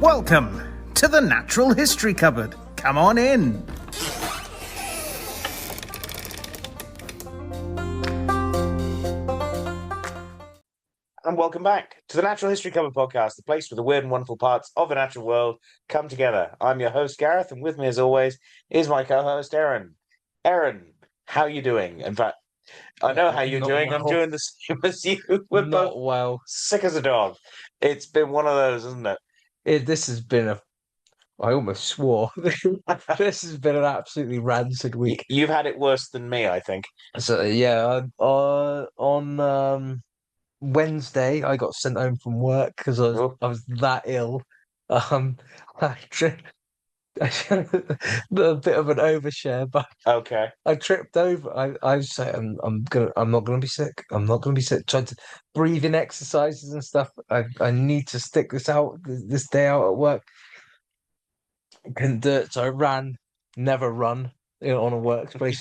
Welcome to the Natural History Cupboard. Come on in. And welcome back to the Natural History Cupboard podcast, the place where the weird and wonderful parts of the natural world come together. I'm your host, Gareth, and with me, as always, is my co-host, Aaron. Aaron, how are you doing? In fact, I know how you're Not doing. I'm well. doing the same as you. We're both Not well. sick as a dog. It's been one of those, isn't it? This has been I almost swore. This has been an absolutely rancid week. You've had it worse than me, I think. So yeah, on Wednesday I got sent home from work because Oh. I was that ill. I tripped. A bit of an overshare, but Okay. I tripped over. I was saying I'm not gonna be sick. I'm not gonna be sick. Tried to breathing exercises and stuff. I need to stick this day out at work. Couldn't do it, so I ran. Never run on a workspace.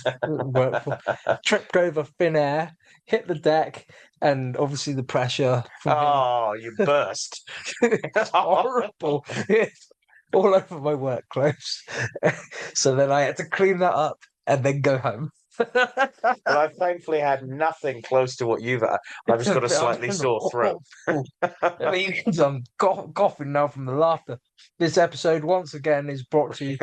Tripped over thin air, hit the deck, and obviously the pressure. Oh, you burst. It's horrible. It's all over my work clothes. So then I had to clean that up and then go home. Well, I've thankfully had nothing close to what you've had. I've just got a slightly sore throat. I mean, I'm coughing now from the laughter. This episode, once again, is brought to you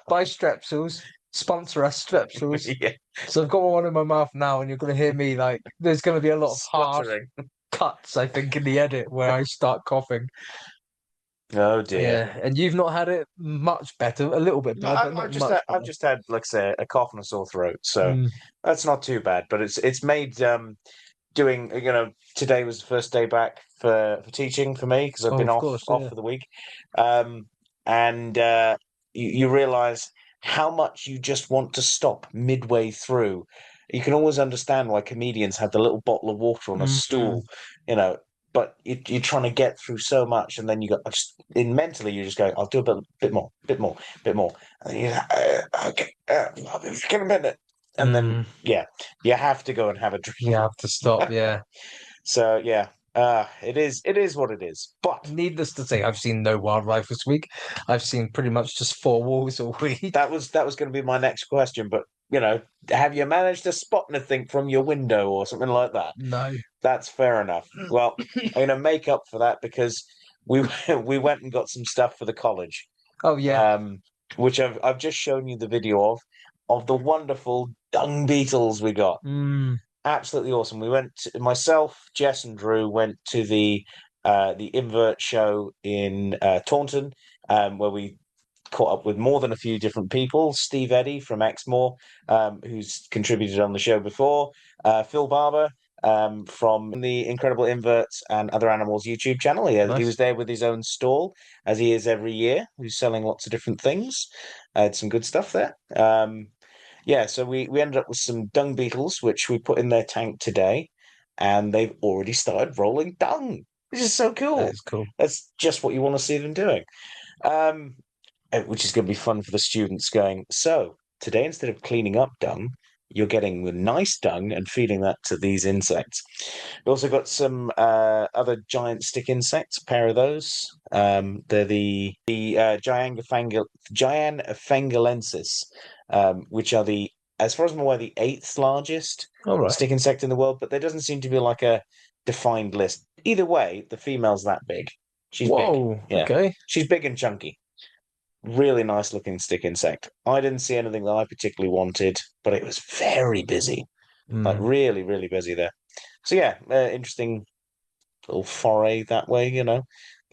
by Strepsils. Sponsor us, Strepsils. Yeah. So I've got one in my mouth now, and you're going to hear me there's going to be a lot of harsh Spluttering. cuts, I think, in the edit where I start coughing. Oh dear. Yeah, and you've not had it much better, a little bit No, better, but I've not much I've better. just had, like I say, a cough and a sore throat, so that's not too bad. But it's made doing, today was the first day back for teaching for me because I've Oh, been of off course, off yeah. for the week, and you realise how much you just want to stop midway through. You can always understand why comedians have the little bottle of water on a stool, but you're trying to get through so much, and then you got mentally you're just going, I'll do a bit more, bit more, bit more. And then okay, I'll be back in a minute, and then you have to go and have a drink. You have to stop, yeah. So yeah, it is what it is. But Needless to say, I've seen no wildlife this week. I've seen pretty much just four wolves all week. that was going to be my next question. But have you managed to spot anything from your window or something like that? No. That's fair enough. Well, I'm going to make up for that because we we went and got some stuff for the college. Oh yeah. Which I've just shown you the video of the wonderful dung beetles we got. Absolutely awesome. Myself, Jess, and Drew went to the invert show in Taunton, where we caught up with more than a few different people. Steve Eddy from Exmoor, who's contributed on the show before. Phil Barber from the Incredible Inverts and Other Animals YouTube channel. He Nice. was there with his own stall, as he is every year. He's selling lots of different things. Had some good stuff there. Yeah, so we ended up with some dung beetles, which we put in their tank today, and they've already started rolling dung. This is so cool. That is cool. That's just what you want to see them doing. Which is going to be fun for the students going, so today, instead of cleaning up dung, you're getting the nice dung and feeding that to these insects. We also got some other giant stick insects, a pair of those. They're the Gyanophangalensis, which are as far as I'm aware, the 8th largest stick insect in the world, but there doesn't seem to be like a defined list. Either way, the female's that big. She's big. Yeah. Okay. She's big and chunky. Really nice looking stick insect. I didn't see anything that I particularly wanted, but it was very busy. Like really, really busy there. So yeah, interesting little foray that way,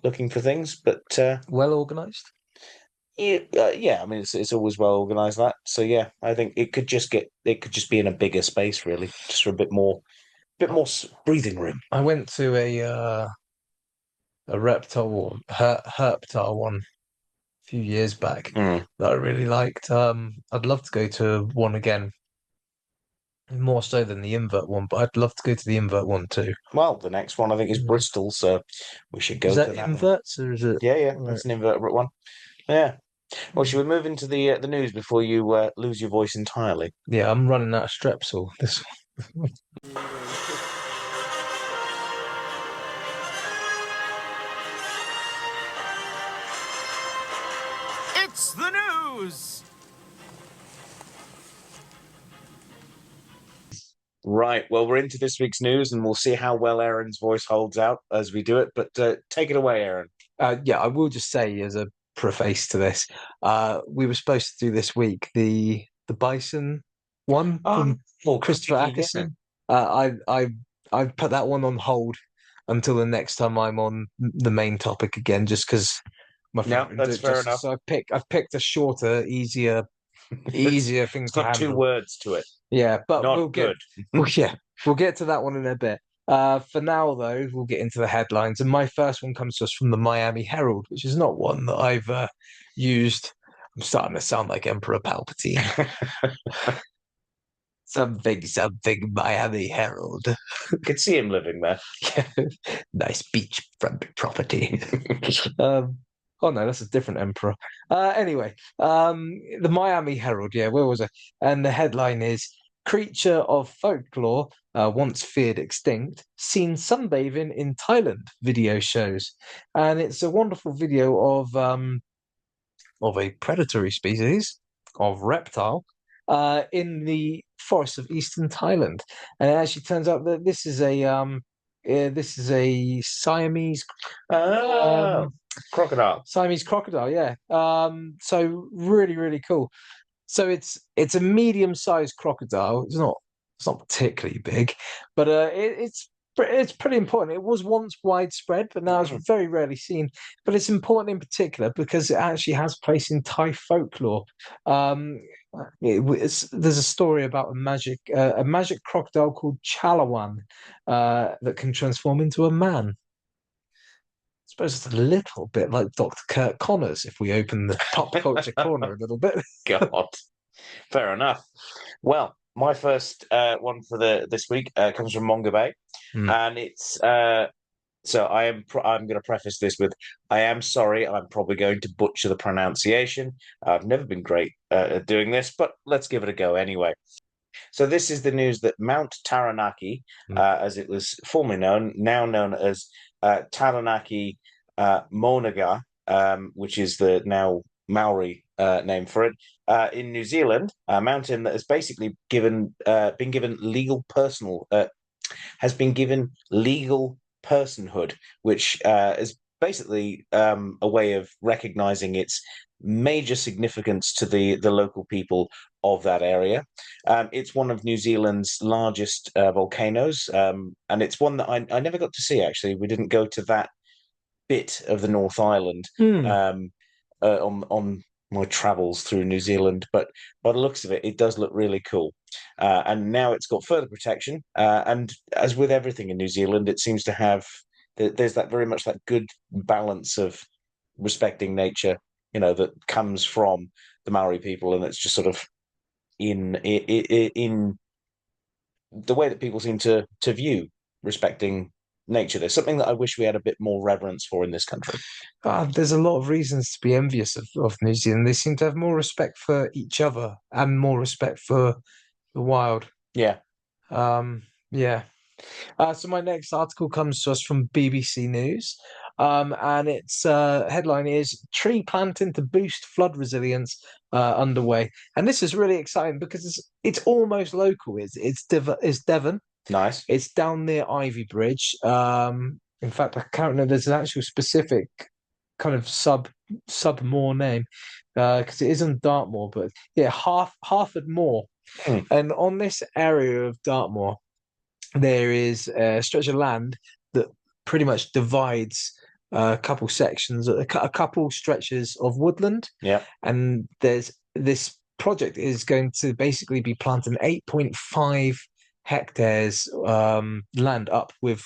looking for things. But well organized. Yeah, I mean it's always well organized that. So yeah, I think it could just be in a bigger space really, just for a bit more breathing room. I went to a reptile herptile one a few years back that I really liked. I'd love to go to one again. More so than the invert one, but I'd love to go to the invert one too. Well, the next one I think is Bristol, so we should go to that. Is that inverts or is it? Yeah, that's an invertebrate one. Yeah. Well, should we move into the news before you lose your voice entirely? Yeah, I'm running out of Strepsil. This one. It's the news! Right, well, we're into this week's news, and we'll see how well Aaron's voice holds out as we do it. But take it away, Aaron. Yeah, I will just say as a preface to this, we were supposed to do this week the bison one from Christopher Ackerson. I put that one on hold until the next time I'm on the main topic again, just because my friend didn't do that's it fair justice. enough. So I've picked a shorter, easier thing It's to got handle. 2 words to it. Yeah, but Not we'll get good. we'll get to that one in a bit. For now, though, we'll get into the headlines, and my first one comes to us from the Miami Herald, which is not one that I've used. I'm starting to sound like Emperor Palpatine. something Miami Herald. Could see him living there. Nice beachfront property. Oh no, that's a different emperor. Anyway, the Miami Herald. Yeah, where was it? And the headline is: "Creature of folklore, once feared extinct, seen sunbathing in Thailand." Video shows, and it's a wonderful video of a predatory species of reptile in the forests of eastern Thailand. And it actually turns out that this is a Siamese Crocodile. Siamese crocodile, yeah. So really, really cool. So it's a medium-sized crocodile. It's not particularly big, but it's pretty important. It was once widespread, but now it's very rarely seen. But it's important in particular because it actually has place in Thai folklore. There's a story about a magic crocodile called Chalawan that can transform into a man. I suppose it's a little bit like Dr. Kurt Connors if we open the pop culture corner a little bit. God, fair enough. Well, my first one for this week comes from Monga Bay, and it's so I'm going to preface this with I am sorry. I'm probably going to butcher the pronunciation. I've never been great at doing this, but let's give it a go anyway. So this is the news that Mount Taranaki, as it was formerly known, now known as Taranaki Monaga, which is the now Maori name for it, in New Zealand, a mountain that has basically been given legal personhood, which is basically a way of recognizing its major significance to the local people of that area. It's one of New Zealand's largest volcanoes, and it's one that I never got to see, actually. We didn't go to that bit of the North Island on my travels through New Zealand, but by the looks of it, it does look really cool. And now it's got further protection. And as with everything in New Zealand, it seems to have there's that very much that good balance of respecting nature, that comes from the Maori people, and it's just sort of in the way that people seem to view respecting nature. There's something that I wish we had a bit more reverence for in this country. There's a lot of reasons to be envious of New Zealand. They seem to have more respect for each other and more respect for the wild. Yeah. Yeah. So my next article comes to us from BBC News, and its headline is "Tree Planting to Boost Flood Resilience Underway." And this is really exciting because it's almost local. It's Devon. Nice. It's down near Ivy Bridge. In fact, I can't remember. There's an actual specific kind of sub-moor name because it is on Dartmoor, but yeah, Harford Moor. And on this area of Dartmoor, there is a stretch of land that pretty much divides a couple sections, a couple stretches of woodland. Yeah. And there's this project is going to basically be planting 8.5 hectares land up with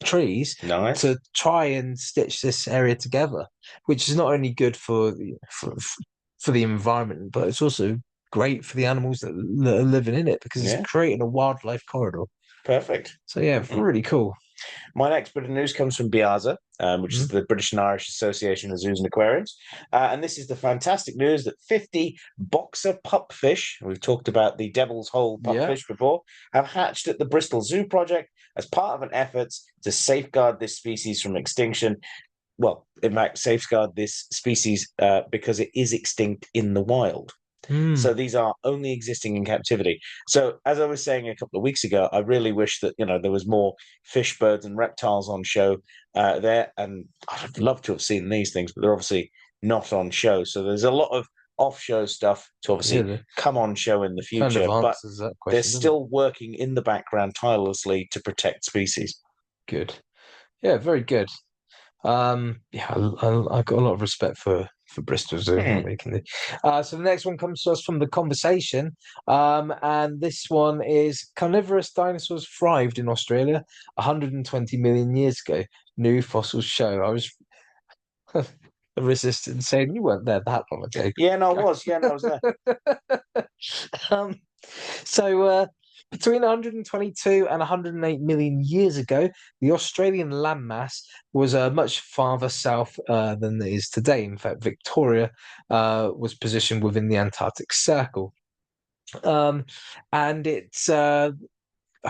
trees. Nice. To try and stitch this area together, which is not only good for the environment, but it's also great for the animals that are living in it because it's creating a wildlife corridor. Perfect. So yeah, really cool. My next bit of news comes from BIAZA, which is the British and Irish Association of Zoos and Aquariums. And this is the fantastic news that 50 boxer pupfish, we've talked about the Devil's Hole pupfish before, have hatched at the Bristol Zoo project as part of an effort to safeguard this species from extinction. in fact, safeguard this species because it is extinct in the wild. So these are only existing in captivity. So as I was saying a couple of weeks ago, I really wish that there was more fish, birds, and reptiles on show there, and I'd love to have seen these things, but they're obviously not on show. So there's a lot of off-show stuff to obviously come on show in the future, kind of but answers that they're question, still working in the background tirelessly to protect species. Good. Yeah, very good. Yeah, I got a lot of respect for Bristol Zoo and what they can do. So the next one comes to us from the conversation, and this one is: carnivorous dinosaurs thrived in Australia 120 million years ago. New fossils show. I was resistant saying you weren't there that long ago. Yeah, no, I was. Yeah, no, I was there. So between 122 and 108 million years ago, the Australian landmass was much farther south than it is today. In fact, Victoria was positioned within the Antarctic Circle. And it's, I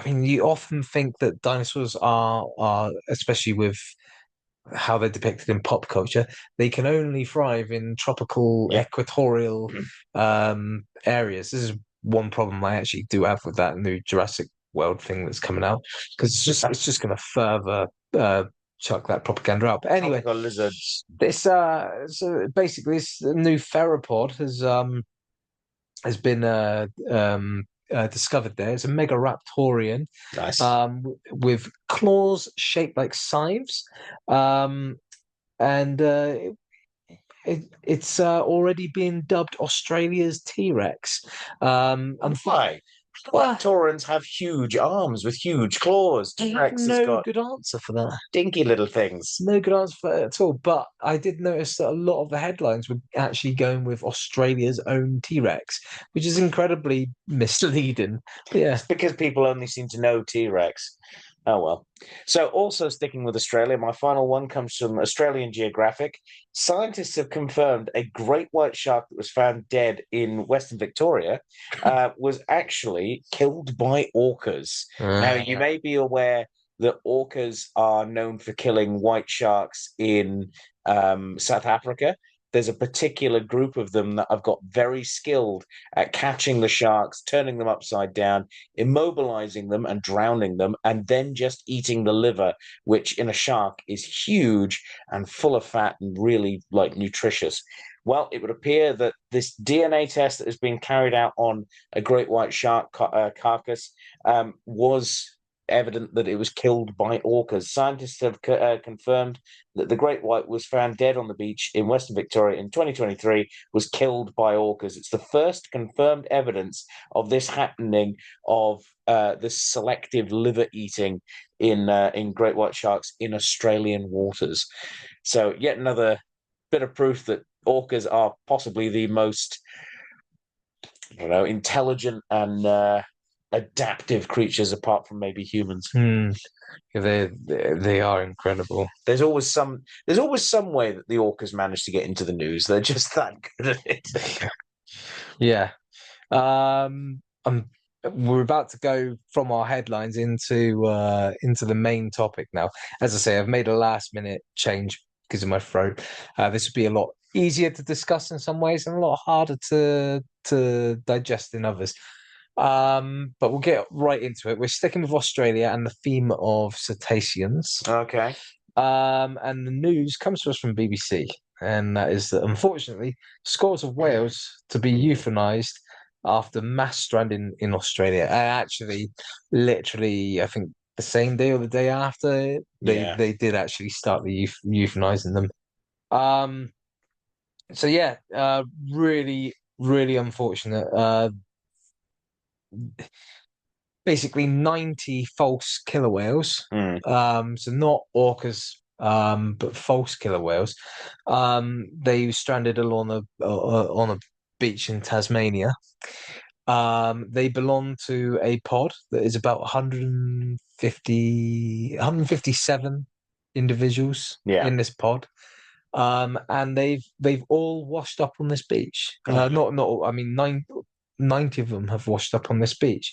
mean, you often think that dinosaurs are especially with how they're depicted in pop culture, they can only thrive in tropical, equatorial areas. This is one problem I actually do have with that new Jurassic World thing that's coming out, because it's just going to further chuck that propaganda out. But anyway, lizards. This so basically this new theropod has been discovered there. It's a Megaraptorian, Nice. with claws shaped like scythes, and it's already been dubbed Australia's T-Rex. Why? Raptorans have huge arms with huge claws. T-Rex has No got good answer for that. dinky little things. No good answer for that at all. But I did notice that a lot of the headlines were actually going with Australia's own T-Rex, which is incredibly misleading. But yeah. It's because people only seem to know T-Rex. Oh well. So also sticking with Australia, my final one comes from Australian Geographic. Scientists have confirmed a great white shark that was found dead in Western Victoria was actually killed by orcas. Now, you may be aware that orcas are known for killing white sharks in South Africa. There's a particular group of them that have got very skilled at catching the sharks, turning them upside down, immobilizing them and drowning them, and then just eating the liver, which in a shark is huge and full of fat and really nutritious. Well, it would appear that this DNA test that has been carried out on a great white shark carcass was evident that it was killed by orcas. Scientists have confirmed that the great white was found dead on the beach in Western Victoria in 2023, was killed by orcas. It's the first confirmed evidence of this happening, of this selective liver eating in great white sharks in Australian waters. So yet another bit of proof that orcas are possibly the most, intelligent and adaptive creatures apart from maybe humans. They are incredible. There's always some way that the orcas manage to get into the news. They're just that good at it. Yeah. We're about to go from our headlines into the main topic now. As I say, I've made a last minute change because of my throat. This would be a lot easier to discuss in some ways and a lot harder to digest in others. But we'll get right into it. We're sticking with Australia and the theme of cetaceans. Okay. And the news comes to us from BBC, and that is that unfortunately, scores of whales to be euthanized after mass stranding in Australia. Actually, literally, I think the same day or the day after, they did actually start the euthanizing them. So yeah, really, really unfortunate. Basically 90 false killer whales. So not orcas, but false killer whales. They stranded along on a beach in Tasmania. They belong to a pod that is about 157 individuals in this pod. And they've all washed up on this beach. Not I mean 90 of them have washed up on this beach.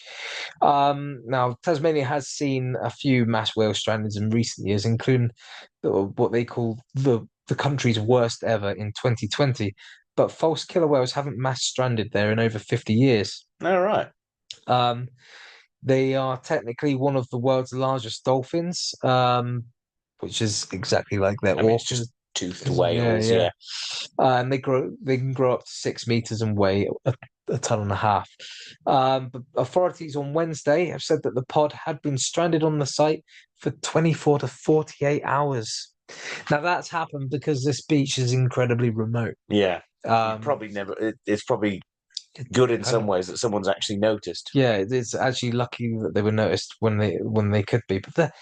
Now, Tasmania has seen a few mass whale strandings in recent years, including what they call the country's worst ever in 2020. But false killer whales haven't mass stranded there in over 50 years. All right. Um, they are technically one of the world's largest dolphins, which is exactly like their I mean, it's orcas. just toothed whales. Yeah. And they can grow up to 6 meters and weigh a ton and a half. But authorities on Wednesday have said that the pod had been stranded on the site for 24 to 48 hours. Now that's happened because this beach is incredibly remote. Yeah. You Um, probably never. It's probably good in some ways that someone's actually noticed. yeah, it's actually lucky that they were noticed when they could be. But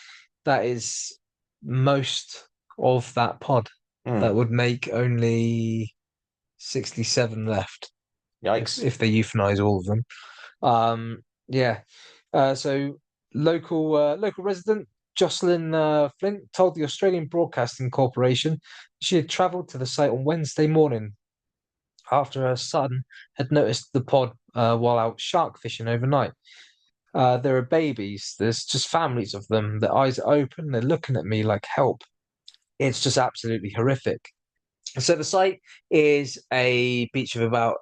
that is most of that pod. That would make only 67 left Yikes. if they euthanize all of them. Yeah. So local resident Jocelyn Flint told the Australian Broadcasting Corporation she had travelled to the site on Wednesday morning after her son had noticed the pod while out shark fishing overnight. There are babies. There's just families of them. Their eyes are open. They're looking at me like help. It's just absolutely horrific. So the site is a beach of I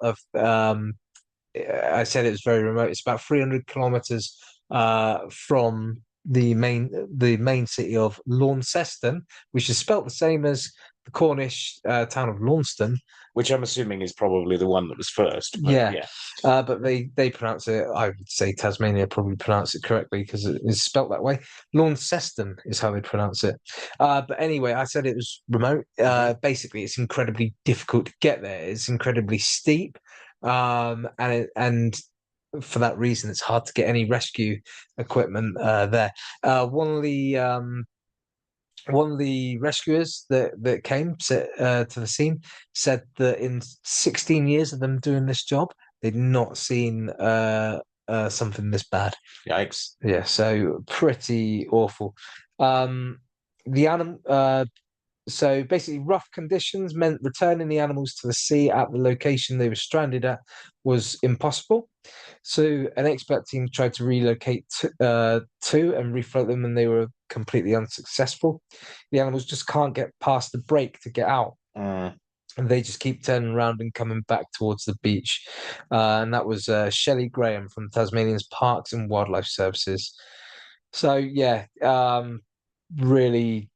said it was very remote. It's about 300 kilometers from the main city of Launceston, which is spelt the same as the Cornish town of Launceston. Which I'm assuming is probably the one that was first. But but they pronounce it. I would say Tasmania probably pronounce it correctly because it is spelt that way. Launceston is how they pronounce it. But anyway, I said it was remote. Basically, it's incredibly difficult to get there. It's incredibly steep, and for that reason, it's hard to get any rescue equipment there. One of the rescuers that came to the scene said that in 16 years of them doing this job, they'd not seen something this bad. Yikes. Yeah, so pretty awful. The animal. So basically, rough conditions meant returning the animals to the sea at the location they were stranded at was impossible. So an expert team tried to relocate to and refloat them, and they were completely unsuccessful. The animals just can't get past the break to get out. And they just keep turning around and coming back towards the beach. And that was Shelley Graham from Tasmania's Parks and Wildlife Services. So yeah, really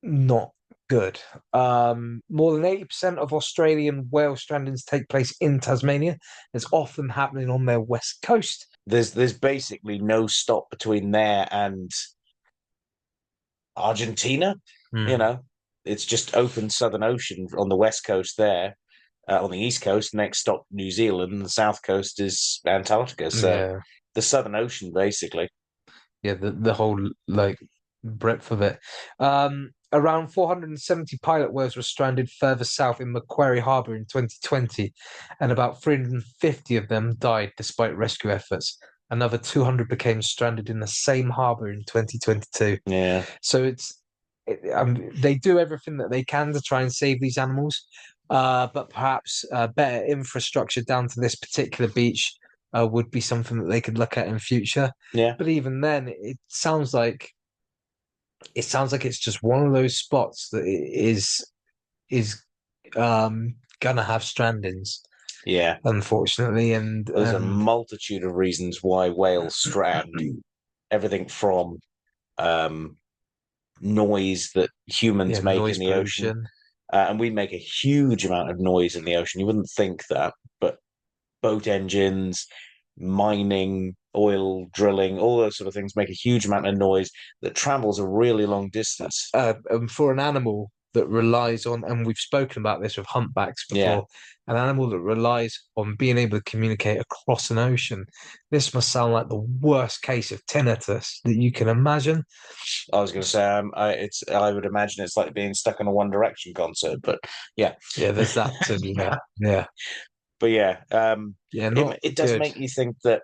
not good. More than 80% of Australian whale strandings take place in Tasmania. It's often happening on their west coast. There's basically no stop between there and Argentina. You know, it's just open Southern Ocean on the west coast there. On the east coast, next stop New Zealand, and the south coast is Antarctica. So the Southern Ocean, basically. Yeah, the whole like breadth of it. Around 470 pilot whales were stranded further south in Macquarie Harbour in 2020, and about 350 of them died despite rescue efforts. Another 200 became stranded in the same harbour in 2022. Yeah. So they do everything that they can to try and save these animals, but perhaps better infrastructure down to this particular beach would be something that they could look at in future. Yeah. But even then, it sounds like it's just one of those spots that is gonna have strandings. Yeah. Unfortunately, and there's a multitude of reasons why whales strand. Everything from noise that humans make in the ocean. And we make a huge amount of noise in the ocean. You wouldn't think that, but boat engines, mining, oil drilling, all those sort of things make a huge amount of noise that travels a really long distance. For an animal that relies on, and we've spoken about this with humpbacks before, an animal that relies on being able to communicate across an ocean, this must sound like the worst case of tinnitus that you can imagine. I was going to say, I would imagine it's like being stuck in a One Direction concert, but yeah, there's that too. Yeah. But it does make you think that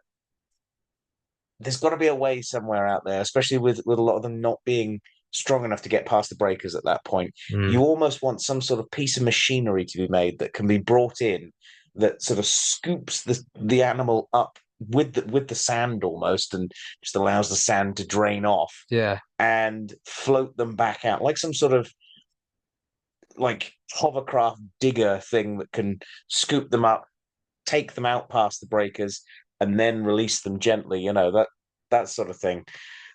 there's got to be a way somewhere out there, especially with a lot of them not being strong enough to get past the breakers at that point. You almost want some sort of piece of machinery to be made that can be brought in that sort of scoops the animal up with the sand almost, and just allows the sand to drain off Yeah. and float them back out like some sort of like hovercraft digger thing that can scoop them up, take them out past the breakers, and then release them gently. That sort of thing.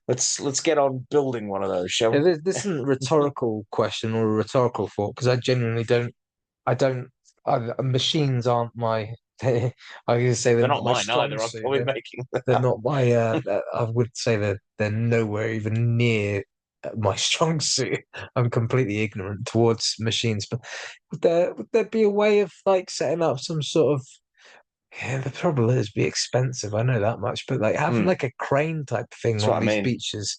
Let's get on building one of those, shall we? This isn't a rhetorical question or a rhetorical thought because I genuinely don't. I don't. Machines aren't my. I can say They're they're not not my mine strong either. I'm suit. probably making them They're up. not my. I would say that they're nowhere even near my strong suit. I'm completely ignorant towards machines. But would there be a way of like setting up some sort of? Yeah, the trouble is, be expensive. I know that much, but like having Hmm. like a crane type thing That's on what I these mean. beaches.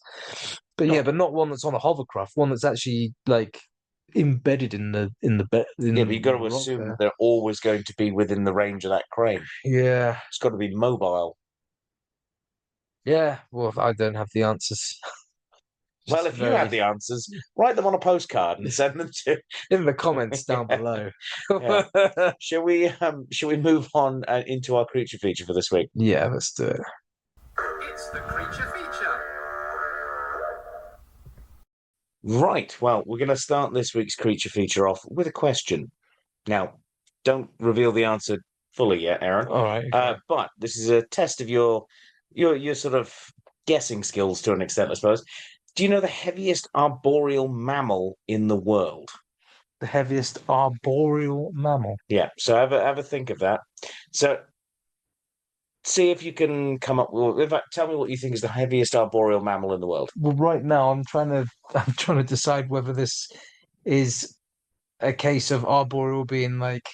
But yeah, but not one that's on a hovercraft. One that's actually like embedded Yeah, but in you've got the to rock assume that there. they're always going to be within the range of that crane. Yeah, It's got to be mobile. yeah. Well, I don't have the answers. Well, Just if you had very the answers, write them on a postcard and send them to. in the comments down below. Yeah. Shall we move on into our creature feature for this week? Yeah, let's do it. It's the creature feature. Right. Well, we're going to start this week's creature feature off with a question. Now, don't reveal the answer fully yet, Aaron. All right. Okay. But this is a test of your sort of guessing skills to an extent, I suppose. Do you know the heaviest arboreal mammal in the world? The heaviest arboreal mammal. Yeah. So have a think of that. So see if you can come up with. In fact, tell me what you think is the heaviest arboreal mammal in the world. Well, right now I'm trying to decide whether this is a case of arboreal being like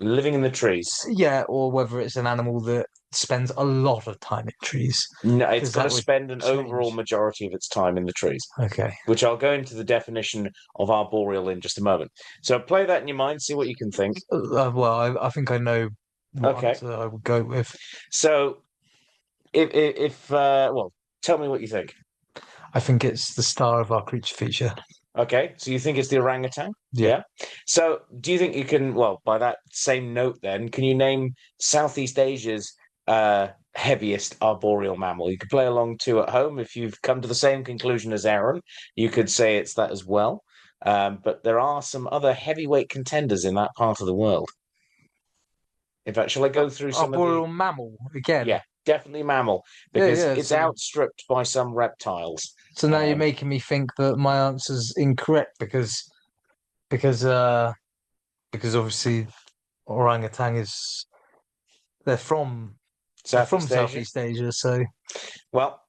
Living in the trees. yeah, or whether it's an animal that spends a lot of time in trees. No, it's 'Cause got to that would spend an overall change. majority of its time in the trees, Okay. which I'll go into the definition of arboreal in just a moment. So play that in your mind, see what you can think. Well, I think I know what Okay. answer I would go with. So if well, tell me what you think. I think it's the star of our creature feature. Okay, so you think it's the orangutan? Yeah. Yeah. So do you think you can, well, by that same note then, can you name Southeast Asia's heaviest arboreal mammal? You could play along too at home if you've come to the same conclusion as Aaron. You could say it's that as well. But there are some other heavyweight contenders in that part of the world. In fact, shall I go through some of the? Arboreal mammal again. Yeah, definitely mammal Yeah, because yeah. it's So, outstripped by some reptiles. so now you're Um, making me think that my answer's incorrect because because obviously orangutan is they're from they're from Southeast Asia. Southeast Asia, so Well,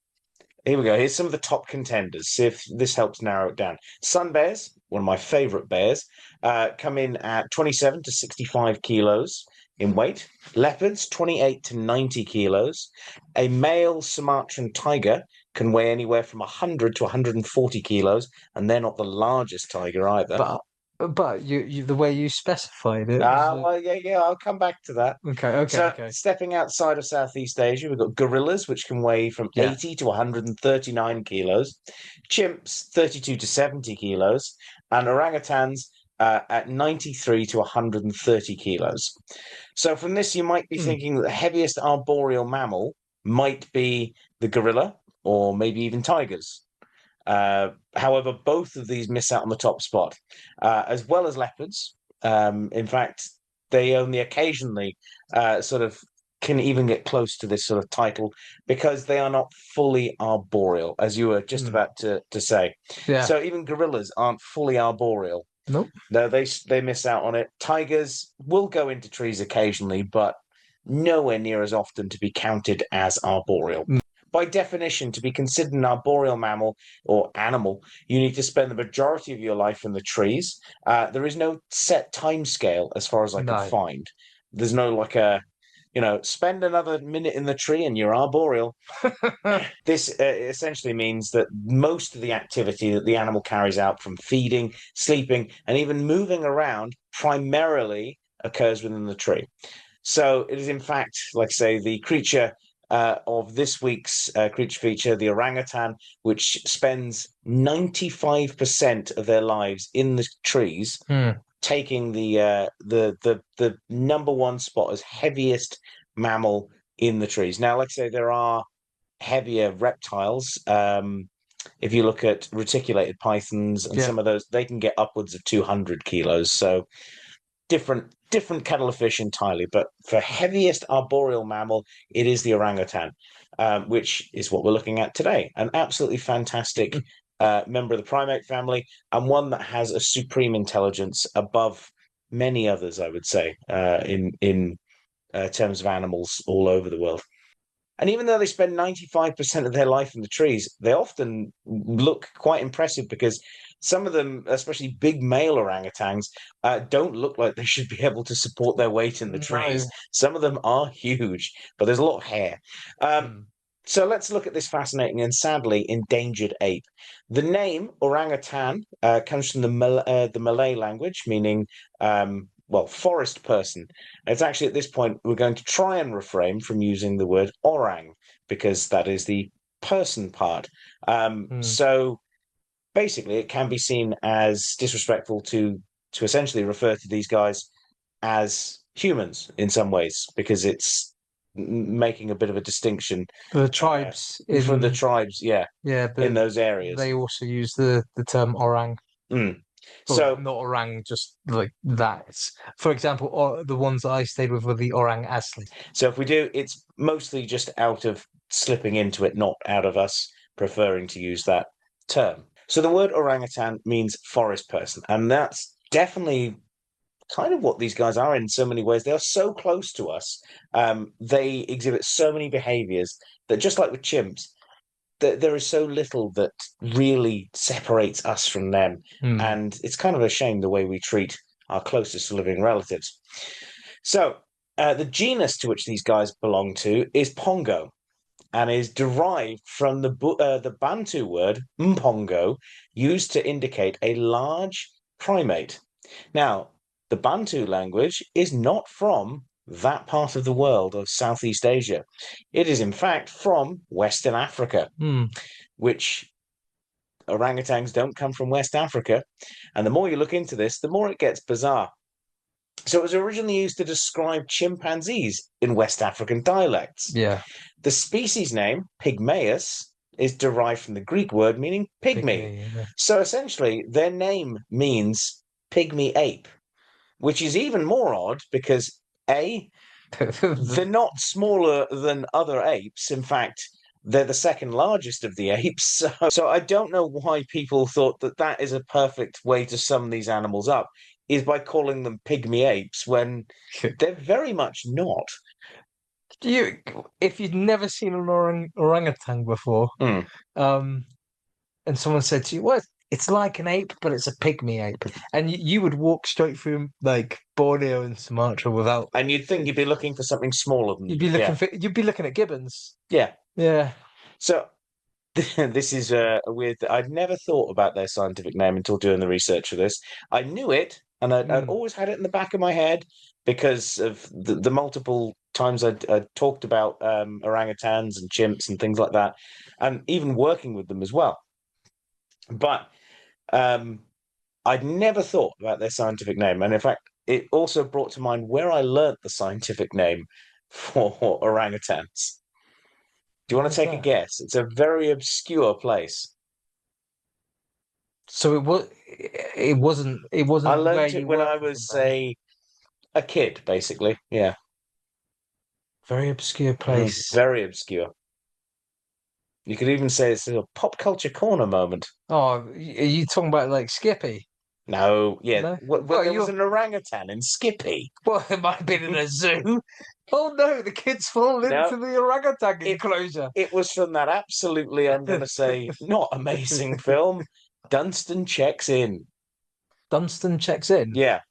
here we go. Here's some of the top contenders. See if this helps narrow it down. Sun bears, one of my favorite bears, come in at 27 to 65 kilos in weight. Leopards, 28 to 90 kilos. A male Sumatran tiger can weigh anywhere from 100 to 140 kilos, and they're not the largest tiger either. but you the way you specified it was, Well, yeah, I'll come back to that. okay, So, okay. stepping outside of Southeast Asia, we've got gorillas, which can weigh from Yeah. 80 to 139 kilos, chimps, 32 to 70 kilos, and orangutans at 93 to 130 kilos. So, from this, you might be thinking that the heaviest arboreal mammal might be the gorilla or maybe even tigers. However, both of these miss out on the top spot, as well as leopards. In fact, they only occasionally sort of can even get close to this sort of title because they are not fully arboreal, as you were just about to say. Yeah. So even gorillas aren't fully arboreal. Nope. No, they miss out on it. Tigers will go into trees occasionally, but nowhere near as often to be counted as arboreal. By definition, to be considered an arboreal mammal or animal, you need to spend the majority of your life in the trees. There is no set time scale as far as I No. could find. There's no like a, spend another minute in the tree and you're arboreal. This essentially means that most of the activity that the animal carries out, from feeding, sleeping, and even moving around, primarily occurs within the tree. So it is, in fact, like I say, the creature of this week's creature feature, the orangutan, which spends 95% of their lives in the trees, taking the number one spot as heaviest mammal in the trees. Now, like I say, there are heavier reptiles. If you look at reticulated pythons and some of those, they can get upwards of 200 kilos. So different kettle of fish entirely. But for heaviest arboreal mammal, it is the orangutan, which is what we're looking at today. An absolutely fantastic member of the primate family, and one that has a supreme intelligence above many others, I would say, in terms of animals all over the world. And even though they spend 95% of their life in the trees, they often look quite impressive because some of them, especially big male orangutans, don't look like they should be able to support their weight in the trees. Some of them are huge, but there's a lot of hair. So let's look at this fascinating and sadly endangered ape. The name orangutan comes from the Malay language, meaning forest person. It's actually at this point we're going to try and refrain from using the word orang because that is the person part. So basically, it can be seen as disrespectful to essentially refer to these guys as humans in some ways because it's making a bit of a distinction for the tribes for the tribes, but in those areas. They also use the term orang. So not orang, just like that. For example, the ones that I stayed with were the orang asli. So if we do, it's mostly just out of slipping into it, not out of us preferring to use that term. So the word orangutan means forest person, and that's definitely kind of what these guys are in so many ways. They are so close to us. They exhibit so many behaviors that, just like with chimps, there is so little that really separates us from them. And it's kind of a shame the way we treat our closest living relatives. So the genus to which these guys belong to is Pongo, and is derived from the Bantu word mpongo, used to indicate a large primate. Now, the Bantu language is not from that part of the world of Southeast Asia. It is, in fact, from Western Africa, which orangutans don't come from West Africa. And the more you look into this, the more it gets bizarre. So it was originally used to describe chimpanzees in West African dialects. The species name, Pygmaeus, is derived from the Greek word meaning pygmy. So essentially, their name means pygmy ape, which is even more odd because A, they're not smaller than other apes. In fact, they're the second largest of the apes. So I don't know why people thought that that is a perfect way to sum these animals up, is by calling them pygmy apes when they're very much not. If you'd never seen an orangutan before, and someone said to you, "Well, it's like an ape, but it's a pygmy ape," and you would walk straight through like Borneo and Sumatra without, and you'd think you'd be looking for something smaller than you'd be looking at gibbons. Yeah. So this is a weird. I'd never thought about their scientific name until doing the research for this. I knew it, and I'd always had it in the back of my head because of the multiple times I'd talked about orangutans and chimps and things like that, and even working with them as well. But I'd never thought about their scientific name, and in fact, it also brought to mind where I learnt the scientific name for orangutans. Do you want to take a guess? It's a very obscure place. So it wasn't. I learned it when I was a kid, basically. Yeah. Very obscure place. Very obscure. You could even say it's a pop culture corner moment. Oh, are you talking about like Skippy? No, yeah. No? There was an orangutan in Skippy. Well, it might have been in a zoo. Oh no, the kids fall into the orangutan enclosure. It was from that absolutely, I'm going to say, not amazing film, Dunstan Checks In. Dunstan Checks In? Yeah.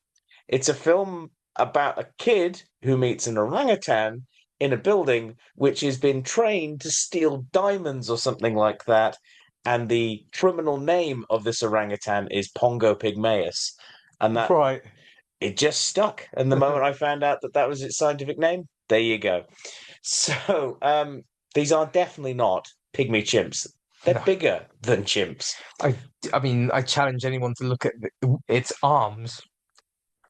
It's a film about a kid who meets an orangutan in a building which has been trained to steal diamonds or something like that. And the criminal name of this orangutan is Pongo Pygmaeus. And that it just stuck. And the moment I found out that was its scientific name, there you go. So these are definitely not pygmy chimps. They're bigger than chimps. I mean, I challenge anyone to look at its arms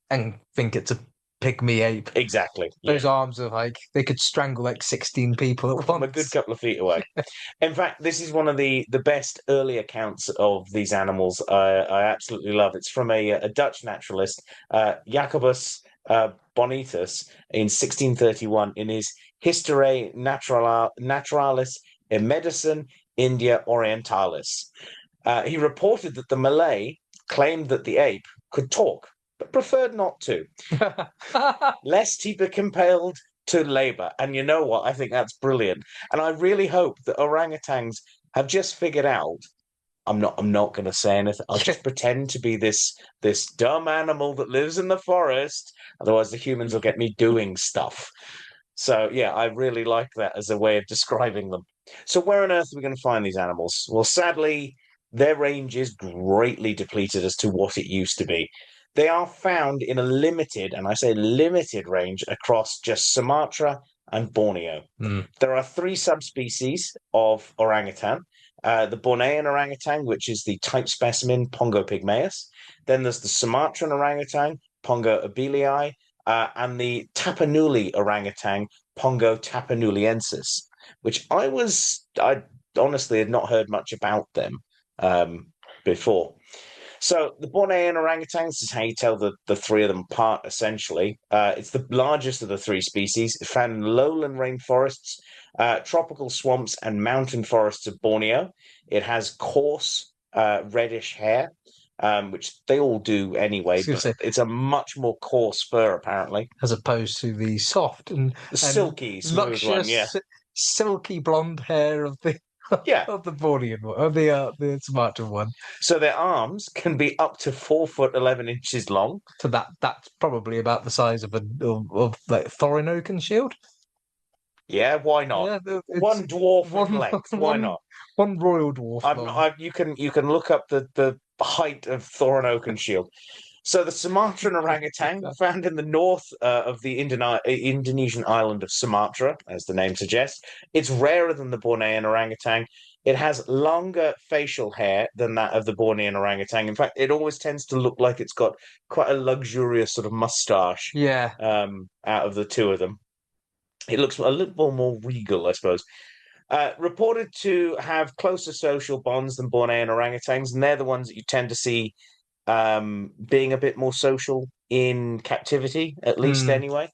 and think it's a pygmy ape. Exactly. Those arms are like they could strangle like 16 people at From a once. good couple of feet away. In fact, this is one of the best early accounts of these animals. I absolutely love. It's from a Dutch naturalist, Jacobus Bonitus, in 1631, in his Historiae Naturalis Medicine India Orientalis. He reported that the Malay claimed that the ape could talk, but preferred not to, lest he be compelled to labor. And you know what? I think that's brilliant. And I really hope that orangutans have just figured out. I'm not going to say anything. I'll just pretend to be this dumb animal that lives in the forest. Otherwise, the humans will get me doing stuff. So yeah, I really like that as a way of describing them. So where on earth are we going to find these animals? Well, sadly, their range is greatly depleted as to what it used to be. They are found in a limited, and I say limited, range across just Sumatra and Borneo. There are 3 subspecies of orangutan. The Bornean orangutan, which is the type specimen Pongo pygmaeus. Then there's the Sumatran orangutan, Pongo abelii, and the Tapanuli orangutan, Pongo tapanuliensis, which I honestly had not heard much about them before. So the Bornean orangutans is how you tell the 3 of them apart, essentially. It's the largest of the 3 species. It's found in lowland rainforests, tropical swamps, and mountain forests of Borneo. It has coarse, reddish hair, which they all do anyway, but it's a much more coarse fur, apparently. As opposed to the soft and silky, smooth one, yeah. Silky blonde hair of the of the Bornean one, of the Sumatran one. So their arms can be up to 4 foot 11 inches long. So that's probably about the size of like Thorin shield. Yeah, why not? Yeah, one dwarf in length. Why not? One royal dwarf. You can look up the height of Thorin shield. So the Sumatran orangutan, found in the north of the Indonesian island of Sumatra, as the name suggests, it's rarer than the Bornean orangutan. It has longer facial hair than that of the Bornean orangutan. In fact, it always tends to look like it's got quite a luxurious sort of mustache. Yeah. Out of the 2 of them, it looks a little more regal, I suppose. Reported to have closer social bonds than Bornean orangutans, and they're the ones that you tend to see being a bit more social in captivity, at least anyway.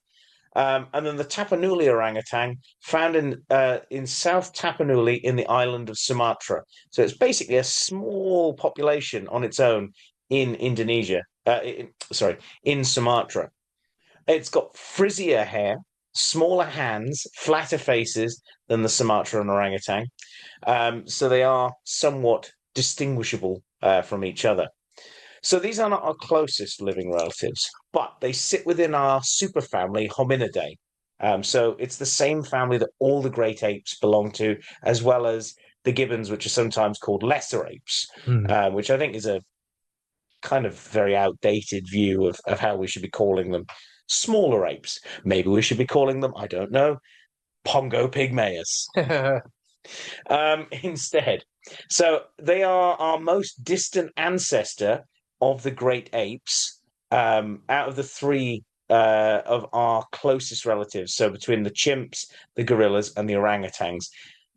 And then the Tapanuli orangutan, found in South Tapanuli in the island of Sumatra. So it's basically a small population on its own in Indonesia. In Sumatra. It's got frizzier hair, smaller hands, flatter faces than the Sumatran orangutan. So they are somewhat distinguishable from each other. So these are not our closest living relatives, but they sit within our superfamily Hominidae. So it's the same family that all the great apes belong to, as well as the gibbons, which are sometimes called lesser apes, which I think is a kind of very outdated view of how we should be calling them. Smaller apes. Maybe we should be calling them, I don't know, Pongo pygmaeus. Instead. So they are our most distant ancestor of the great apes, out of the 3 of our closest relatives. So between the chimps, the gorillas, and the orangutans,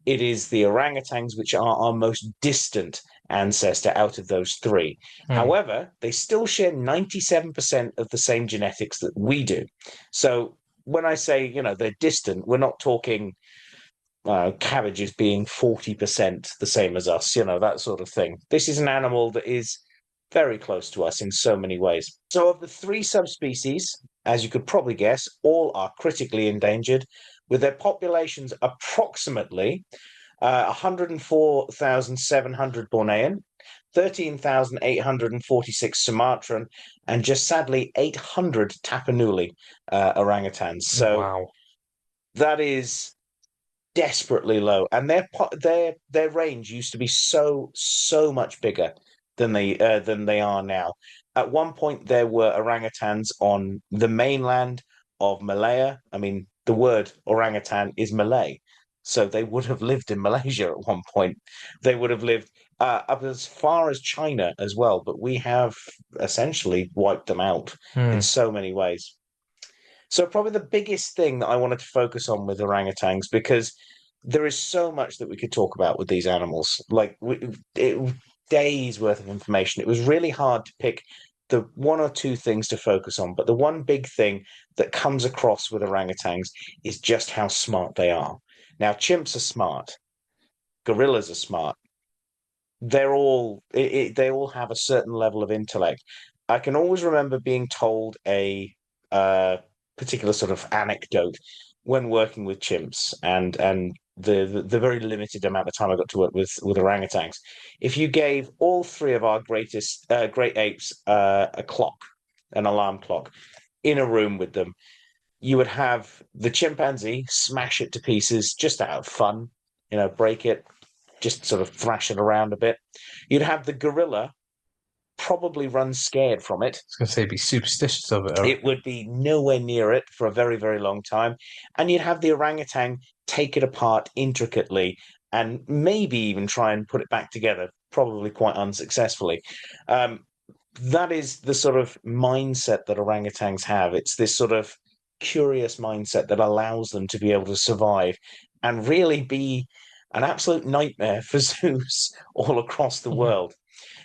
it is the orangutans which are our most distant ancestor out of those 3. However, they still share 97% of the same genetics that we do. So when I say, they're distant, we're not talking cabbages being 40% the same as us, that sort of thing. This is an animal that is very close to us in so many ways. So of the 3 subspecies, as you could probably guess, all are critically endangered, with their populations approximately 104,700 Bornean, 13,846 Sumatran, and just sadly 800 Tapanuli orangutans. So that is desperately low, and their range used to be so much bigger than they are now. At one point, there were orangutans on the mainland of Malaya. I mean, the word orangutan is Malay, so they would have lived in Malaysia at one point. They would have lived up as far as China as well, but we have essentially wiped them out in so many ways. So probably the biggest thing that I wanted to focus on with orangutans, because there is so much that we could talk about with these animals, like days worth of information. It was really hard to pick the one or two things to focus on, but the one big thing that comes across with orangutans is just how smart they are. Now, chimps are smart, gorillas are smart. They all have a certain level of intellect. I can always remember being told a uh, particular sort of anecdote when working with chimps, and the very limited amount of time I got to work with orangutans. If you gave all three of our great apes a clock, an alarm clock, in a room with them, you would have the chimpanzee smash it to pieces just out of fun, break it, just sort of thrash it around a bit. You'd have the gorilla probably run scared from it. I was going to say, be superstitious of it. It would be nowhere near it for a very, very long time. And you'd have the orangutan take it apart intricately and maybe even try and put it back together, probably quite unsuccessfully. That is the sort of mindset that orangutans have. It's this sort of curious mindset that allows them to be able to survive and really be an absolute nightmare for zoos all across the world.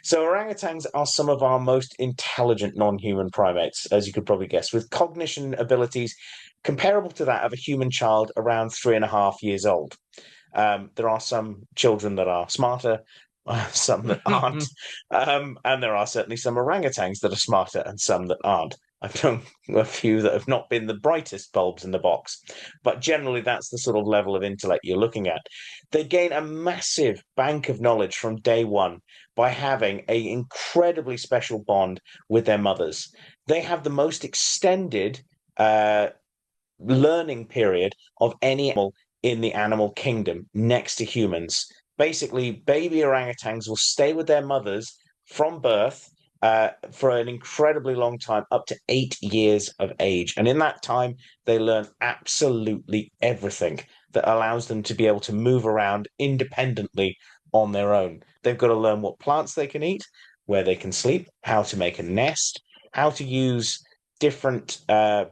So orangutans are some of our most intelligent non-human primates, as you could probably guess, with cognition abilities comparable to that of a human child around 3.5 years old. There are some children that are smarter, some that aren't, and there are certainly some orangutans that are smarter and some that aren't. I've known a few that have not been the brightest bulbs in the box, but generally that's the sort of level of intellect you're looking at. They gain a massive bank of knowledge from day one by having an incredibly special bond with their mothers. They have the most extended learning period of any animal in the animal kingdom next to humans. Basically, baby orangutans will stay with their mothers from birth for an incredibly long time, up to 8 years of age. And in that time, they learn absolutely everything that allows them to be able to move around independently on their own. They've got to learn what plants they can eat, where they can sleep, how to make a nest, how to use different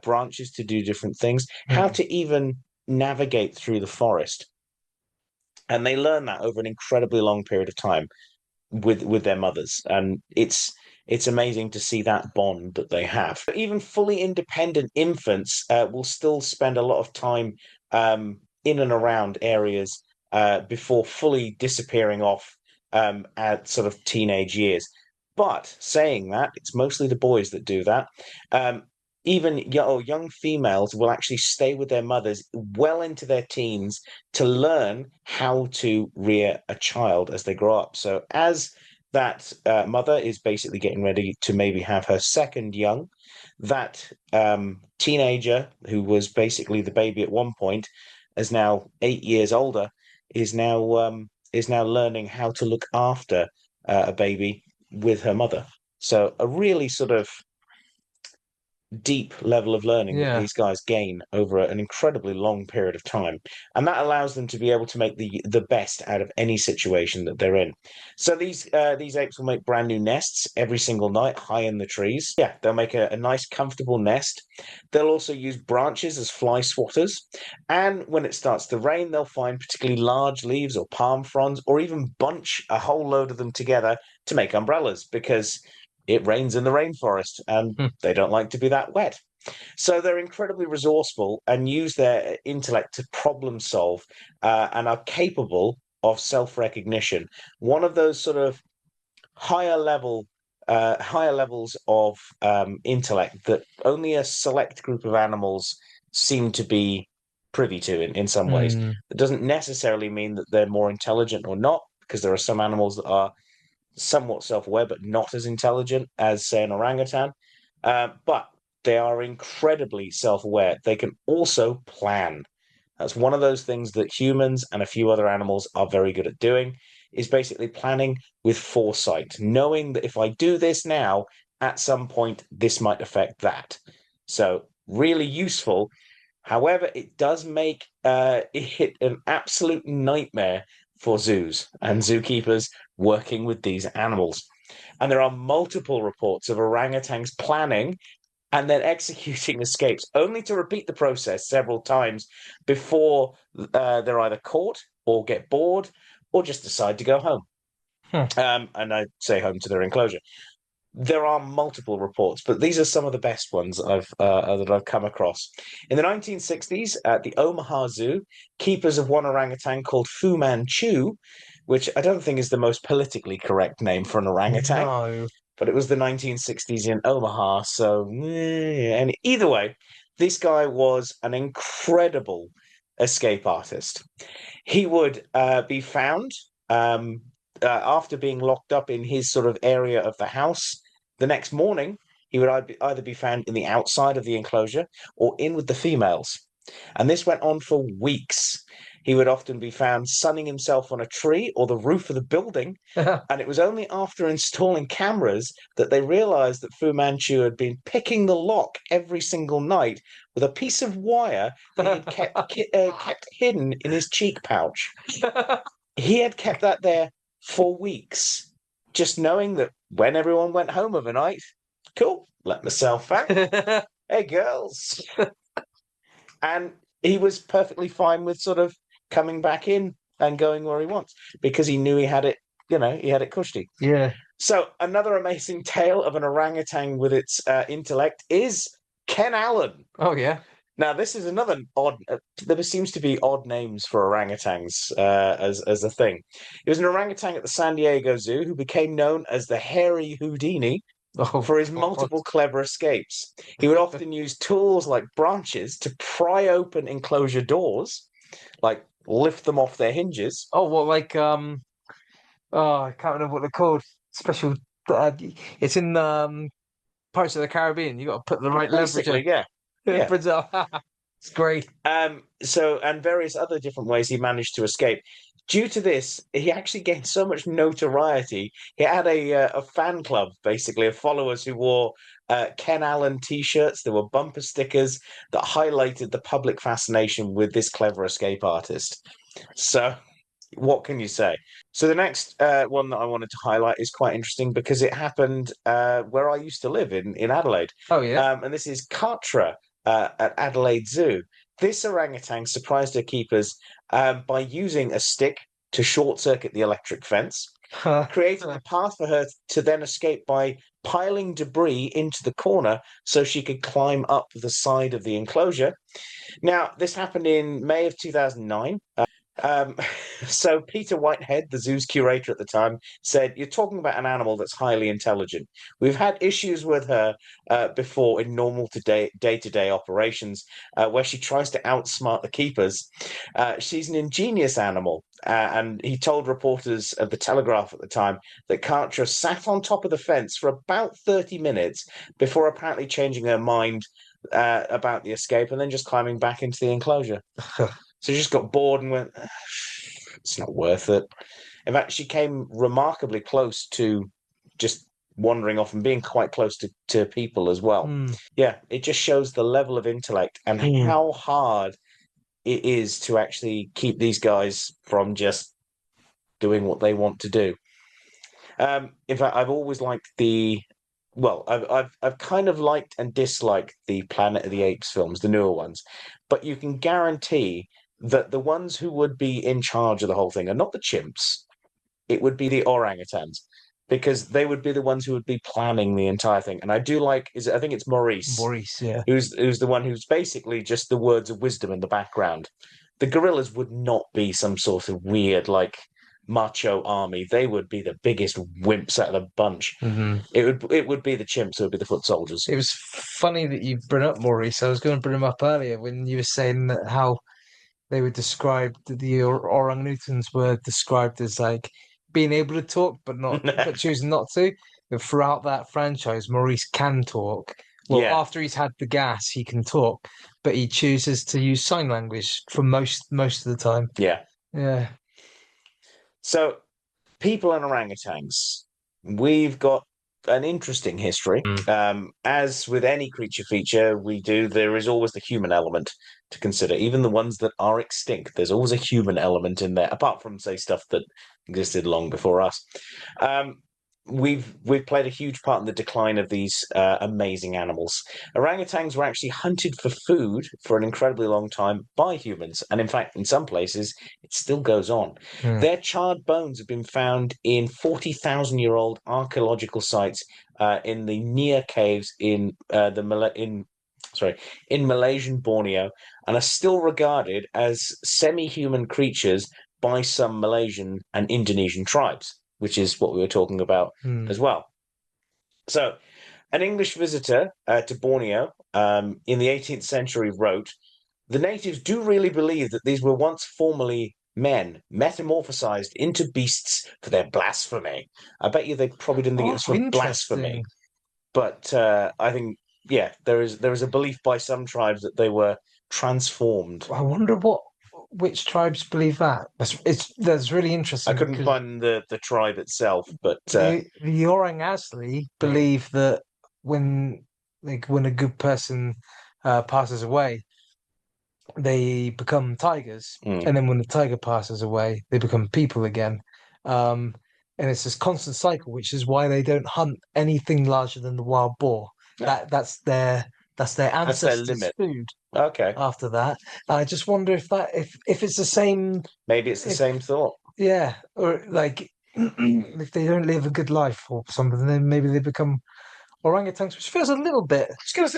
branches to do different things, how to even navigate through the forest. And they learn that over an incredibly long period of time with their mothers. And it's amazing to see that bond that they have. But even fully independent infants will still spend a lot of time in and around areas before fully disappearing off at sort of teenage years. But saying that, it's mostly the boys that do that. Even young females will actually stay with their mothers well into their teens to learn how to rear a child as they grow up. So as that mother is basically getting ready to maybe have her second young, that teenager who was basically the baby at one point, is now 8 years older, is now learning how to look after a baby with her mother. So a really sort of deep level of learning that these guys gain over an incredibly long period of time, and that allows them to be able to make the best out of any situation that they're in. So these apes will make brand new nests every single night high in the trees. They'll make a nice comfortable nest. They'll also use branches as fly swatters, and when it starts to rain, they'll find particularly large leaves or palm fronds, or even bunch a whole load of them together to make umbrellas, because it rains in the rainforest and they don't like to be that wet. So they're incredibly resourceful and use their intellect to problem solve and are capable of self-recognition. One of those sort of higher levels of intellect that only a select group of animals seem to be privy to in some ways. It doesn't necessarily mean that they're more intelligent or not, because there are some animals that are somewhat self-aware, but not as intelligent as, say, an orangutan. But they are incredibly self-aware. They can also plan. That's one of those things that humans and a few other animals are very good at doing, is basically planning with foresight, knowing that if I do this now, at some point, this might affect that. So really useful. However, it does make it an absolute nightmare for zoos and zookeepers working with these animals. And there are multiple reports of orangutans planning and then executing escapes, only to repeat the process several times before they're either caught or get bored or just decide to go home. And I say home to their enclosure. There are multiple reports, but these are some of the best ones that I've come across. In the 1960s, at the Omaha Zoo, keepers of one orangutan called Fu Manchu, which I don't think is the most politically correct name for an orangutan, No. but it was the 1960s in Omaha, so and either way, this guy was an incredible escape artist. He would be found after being locked up in his sort of area of the house. The next morning, he would either be found in the outside of the enclosure or in with the females. And this went on for weeks. He would often be found sunning himself on a tree or the roof of the building. And it was only after installing cameras that they realized that Fu Manchu had been picking the lock every single night with a piece of wire that he had kept hidden in his cheek pouch. He had kept that there for weeks, just knowing that when everyone went home of a night, cool, let myself out. Hey, girls. And he was perfectly fine with sort of coming back in and going where he wants because he knew he had it, he had it cushy. Yeah. So another amazing tale of an orangutan with its intellect is Ken Allen. Oh, yeah. Now, this is another odd. There seems to be odd names for orangutans as a thing. He was an orangutan at the San Diego Zoo who became known as the Hairy Houdini for his multiple clever escapes. He would often use tools like branches to pry open enclosure doors, like lift them off their hinges. Oh, what, like, oh, I can't remember what they're called. Special, it's in Pirates of the Caribbean. You got to put the right leverage Basically, in. yeah. It's great. So, and various other different ways he managed to escape. Due to this, he actually gained so much notoriety. He had a fan club, basically, of followers who wore Ken Allen T-shirts. There were bumper stickers that highlighted the public fascination with this clever escape artist. So, what can you say? So the next one that I wanted to highlight is quite interesting because it happened where I used to live in Adelaide. Oh, yeah. And this is Katra at Adelaide Zoo. This orangutan surprised her keepers by using a stick to short circuit the electric fence, creating a path for her to then escape by piling debris into the corner so she could climb up the side of the enclosure. Now, this happened in May of 2009. So Peter Whitehead, the zoo's curator at the time, said, "You're talking about an animal that's highly intelligent. We've had issues with her before in normal day-to-day operations where she tries to outsmart the keepers. She's an ingenious animal." And he told reporters of the Telegraph at the time that Kartra sat on top of the fence for about 30 minutes before apparently changing her mind about the escape and then just climbing back into the enclosure. So she just got bored and went, it's not worth it. In fact, she came remarkably close to just wandering off and being quite close to people as well. Yeah, it just shows the level of intellect and how hard it is to actually keep these guys from just doing what they want to do. In fact, I've always liked I've kind of liked and disliked the Planet of the Apes films, the newer ones, but you can guarantee that the ones who would be in charge of the whole thing are not the chimps. It would be the orangutans, because they would be the ones who would be planning the entire thing. And I do like, I think it's Maurice. Maurice, yeah. Who's the one who's basically just the words of wisdom in the background. The gorillas would not be some sort of weird, like, macho army. They would be the biggest wimps out of the bunch. It would be the chimps who would be the foot soldiers. It was funny that you brought up Maurice. I was going to bring him up earlier when you were saying that how they were described, the orangutans were described as like being able to talk but choosing not to. And throughout that franchise, Maurice can talk. Well, Yeah. after he's had the gas, he can talk, but he chooses to use sign language for most of the time. Yeah. Yeah. So, people and orangutans, we've got an interesting history. As with any creature feature we do, there is always the human element to consider. Even the ones that are extinct, there's always a human element in there, apart from, say, stuff that existed long before us. we've played a huge part in the decline of these amazing animals. Orangutans were actually hunted for food for an incredibly long time by humans, and in fact, in some places, it still goes on. Their charred bones have been found in 40,000-year-old archaeological sites in the Nia caves in in Malaysian Borneo, and are still regarded as semi-human creatures by some Malaysian and Indonesian tribes, which is what we were talking about as well. So, an English visitor to Borneo in the 18th century wrote, "The natives do really believe that these were once formerly men, metamorphosized into beasts for their blasphemy." I bet you they probably didn't think it was for blasphemy, but I think, yeah, there is a belief by some tribes that they were transformed. I wonder which tribes believe that. That's really interesting. I couldn't find the tribe itself, but the Orang Asli believe that when when a good person passes away, they become tigers, and then when the tiger passes away, they become people again. And it's this constant cycle, which is why they don't hunt anything larger than the wild boar. That's their ancestors' limit. food. Okay. After that, I just wonder if it's the same. Maybe it's the same thought. Yeah, or like if they don't live a good life or something, then maybe they become orangutans, which feels a little bit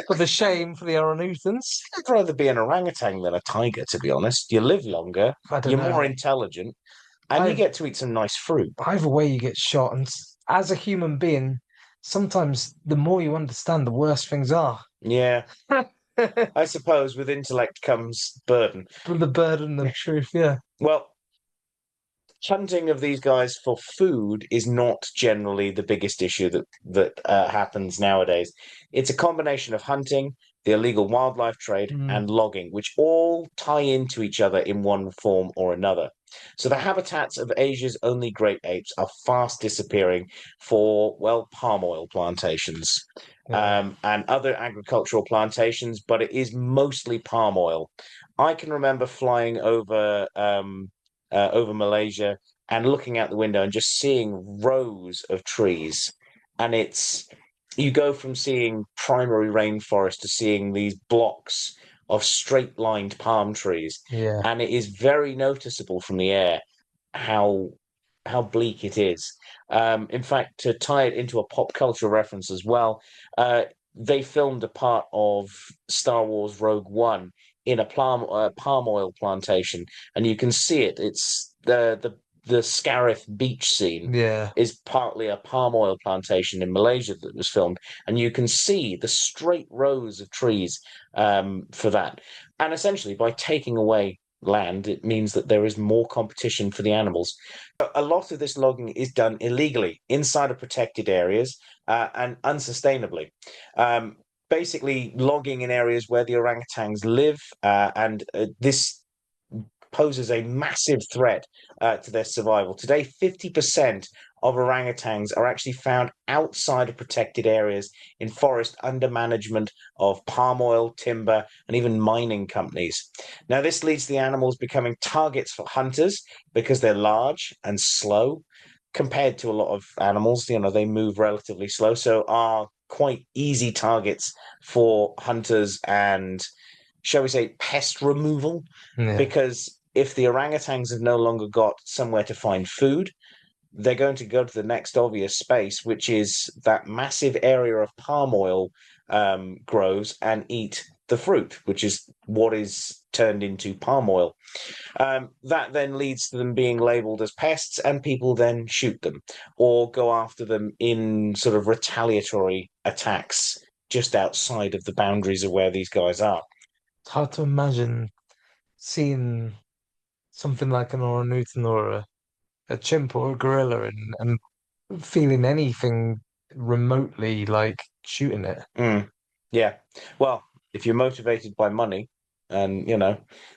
of a shame for the orangutans. I'd rather be an orangutan than a tiger, to be honest. You live longer, you're more intelligent, and you get to eat some nice fruit. Either way, you get shot, and as a human being, sometimes the more you understand, the worse things are. Yeah. I suppose with intellect comes burden. The burden of truth, yeah. Well, hunting of these guys for food is not generally the biggest issue that happens nowadays. It's a combination of hunting, the illegal wildlife trade, and logging, which all tie into each other in one form or another. So the habitats of Asia's only great apes are fast disappearing for, well, palm oil plantations and other agricultural plantations, but it is mostly palm oil. I can remember flying over over Malaysia and looking out the window and just seeing rows of trees. And you go from seeing primary rainforest to seeing these blocks of straight lined palm trees. Yeah. And it is very noticeable from the air how bleak it is. In fact, to tie it into a pop culture reference as well, they filmed a part of Star Wars Rogue One in a palm oil plantation, and you can see it. It's the Scarif beach scene is partly a palm oil plantation in Malaysia that was filmed, and you can see the straight rows of trees for that. And essentially, by taking away land, it means that there is more competition for the animals. A lot of this logging is done illegally inside of protected areas and unsustainably. Basically, logging in areas where the orangutans live, and this poses a massive threat to their survival. Today, 50% of orangutans are actually found outside of protected areas in forest under management of palm oil, timber, and even mining companies. Now, this leads to the animals becoming targets for hunters because they're large and slow. Compared to a lot of animals, they move relatively slow, so are quite easy targets for hunters and, shall we say, pest removal. Because if the orangutans have no longer got somewhere to find food, they're going to go to the next obvious space, which is that massive area of palm oil grows, and eat the fruit, which is what is turned into palm oil. That then leads to them being labeled as pests, and people then shoot them or go after them in sort of retaliatory attacks just outside of the boundaries of where these guys are. It's hard to imagine seeing something like an orangutan or a chimp or a gorilla and feeling anything remotely like shooting it. Yeah. Well, if you're motivated by money, and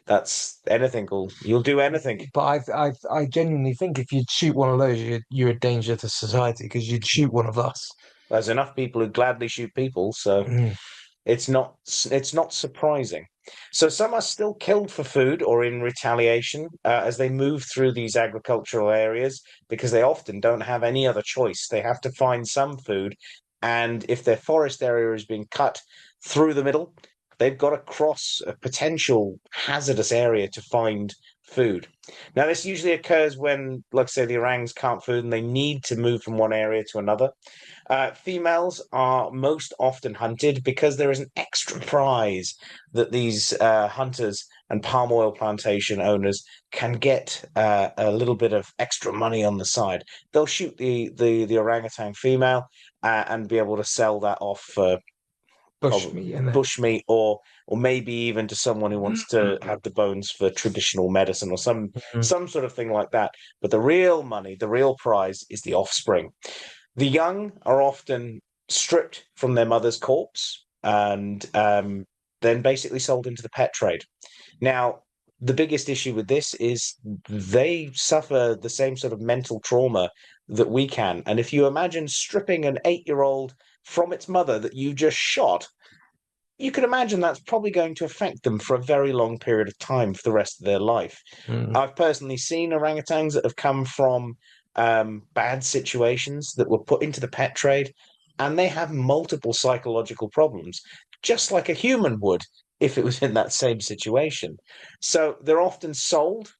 that's anything. You'll do anything. But I genuinely think if you'd shoot one of those, you're a danger to society because you'd shoot one of us. There's enough people who gladly shoot people, so it's not surprising. So some are still killed for food or in retaliation as they move through these agricultural areas because they often don't have any other choice. They have to find some food. And if their forest area is being cut through the middle, they've got to cross a potential hazardous area to find food. Now, this usually occurs when, like say, the orangs can't food and they need to move from one area to another. Females are most often hunted because there is an extra prize that these hunters and palm oil plantation owners can get a little bit of extra money on the side. They'll shoot the orangutan female and be able to sell that off for Bushmeat, innit? bushmeat or maybe even to someone who wants to have the bones for traditional medicine or some sort of thing like that. But the real money, the real prize is the offspring. The young are often stripped from their mother's corpse and then basically sold into the pet trade. Now, the biggest issue with this is they suffer the same sort of mental trauma that we can. And if you imagine stripping an 8-year-old from its mother that you just shot, you can imagine that's probably going to affect them for a very long period of time for the rest of their life. I've personally seen orangutans that have come from bad situations that were put into the pet trade, and they have multiple psychological problems, just like a human would if it was in that same situation. So they're often sold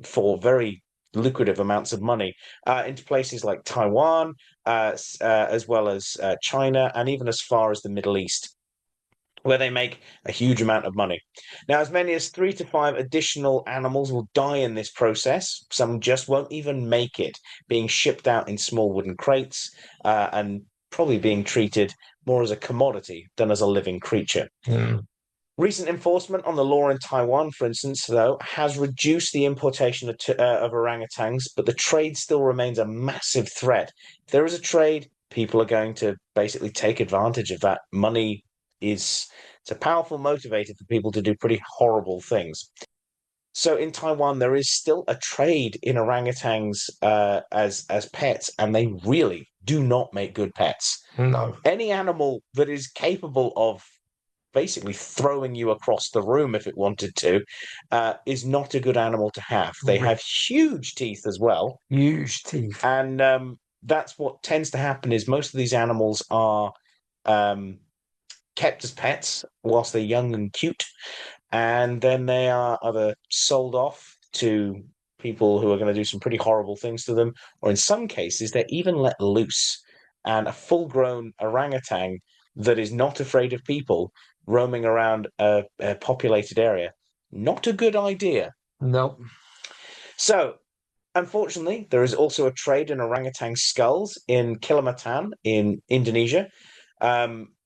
for very lucrative amounts of money into places like Taiwan, as well as China, and even as far as the Middle East, where they make a huge amount of money. Now, as many as 3 to 5 additional animals will die in this process. Some just won't even make it, being shipped out in small wooden crates and probably being treated more as a commodity than as a living creature. Recent enforcement on the law in Taiwan, for instance, though, has reduced the importation of orangutans, but the trade still remains a massive threat. If there is a trade, people are going to basically take advantage of that. Money it's a powerful motivator for people to do pretty horrible things. So in Taiwan, there is still a trade in orangutans as pets, and they really do not make good pets. No. Any animal that is capable of basically throwing you across the room if it wanted to is not a good animal to have. They have huge teeth as well. Huge teeth. And that's what tends to happen is most of these animals are kept as pets whilst they're young and cute, and then they are either sold off to people who are going to do some pretty horrible things to them, or in some cases, they're even let loose. And a full-grown orangutan that is not afraid of people roaming around a populated area, not a good idea. No. So, unfortunately, there is also a trade in orangutan skulls in Kalimantan in Indonesia.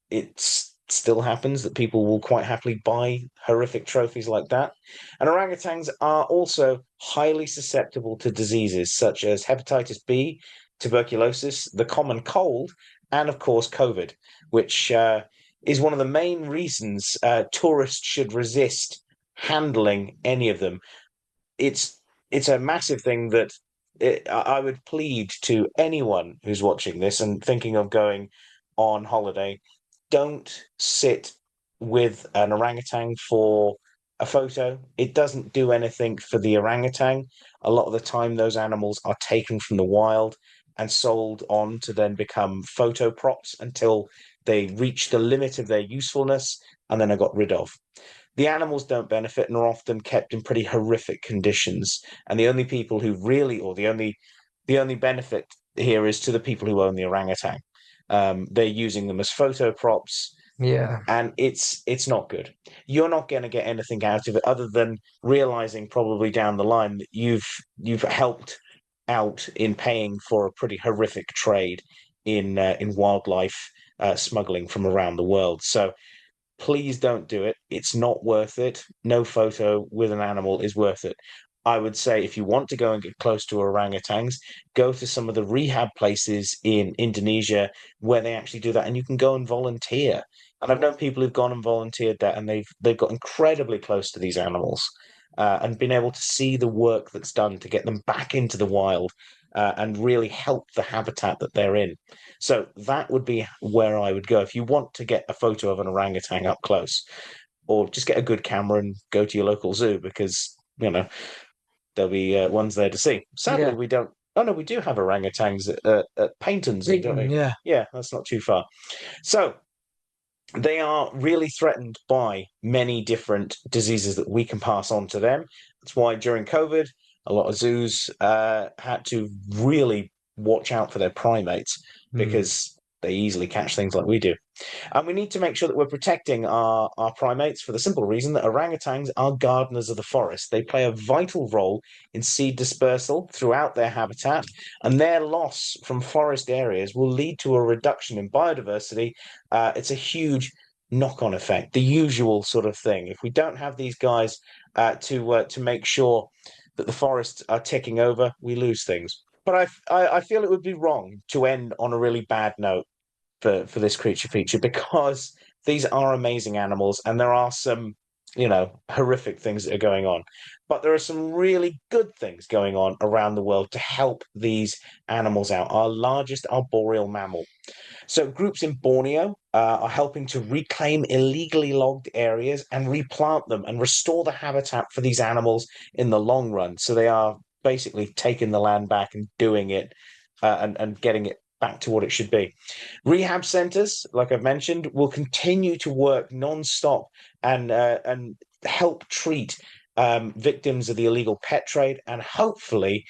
It still happens that people will quite happily buy horrific trophies like that. And orangutans are also highly susceptible to diseases such as hepatitis B, tuberculosis, the common cold, and of course COVID, which is one of the main reasons tourists should resist handling any of them. It's a massive thing that I would plead to anyone who's watching this and thinking of going on holiday, don't sit with an orangutan for a photo. It doesn't do anything for the orangutan. A lot of the time, those animals are taken from the wild and sold on to then become photo props until they reach the limit of their usefulness and then are got rid of. The animals don't benefit and are often kept in pretty horrific conditions. And the only people who really, or the only benefit here is to the people who own the orangutan. They're using them as photo props. Yeah. And it's not good. You're not going to get anything out of it other than realizing probably down the line that you've helped out in paying for a pretty horrific trade in wildlife smuggling from around the world. So please don't do it. It's not worth it. No photo with an animal is worth it. I would say if you want to go and get close to orangutans, go to some of the rehab places in Indonesia where they actually do that, and you can go and volunteer. And I've known people who've gone and volunteered there, and they've got incredibly close to these animals and been able to see the work that's done to get them back into the wild and really help the habitat that they're in. So that would be where I would go if you want to get a photo of an orangutan up close. or just get a good camera and go to your local zoo because there'll be ones there to see. Sadly, Yeah. we don't. Oh no, we do have orangutans at Paynton Zoo, don't we? Yeah. Yeah, that's not too far. So they are really threatened by many different diseases that we can pass on to them. That's why during COVID, a lot of zoos had to really watch out for their primates because they easily catch things like we do. And we need to make sure that we're protecting our primates for the simple reason that orangutans are gardeners of the forest. They play a vital role in seed dispersal throughout their habitat, and their loss from forest areas will lead to a reduction in biodiversity. It's a huge knock-on effect, the usual sort of thing. If we don't have these guys to make sure that the forests are ticking over, we lose things. But I feel it would be wrong to end on a really bad note for this creature feature because these are amazing animals and there are some horrific things that are going on, but there are some really good things going on around the world to help these animals out. Our largest arboreal mammal, so groups in Borneo are helping to reclaim illegally logged areas and replant them and restore the habitat for these animals in the long run. So they are basically taking the land back and doing it and getting it back to what it should be. Rehab centers, like I've mentioned, will continue to work non-stop and help treat victims of the illegal pet trade and hopefully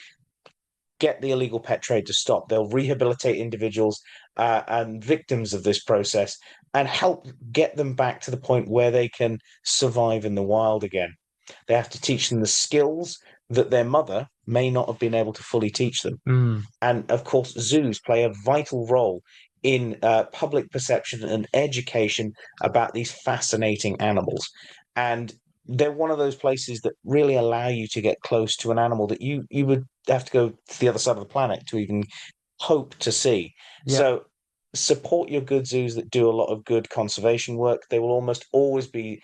get the illegal pet trade to stop. They'll rehabilitate individuals and victims of this process and help get them back to the point where they can survive in the wild again. They have to teach them the skills that their mother may not have been able to fully teach them. And of course, zoos play a vital role in public perception and education about these fascinating animals. And they're one of those places that really allow you to get close to an animal that you would have to go to the other side of the planet to even hope to see. Yeah. So support your good zoos that do a lot of good conservation work. They will almost always be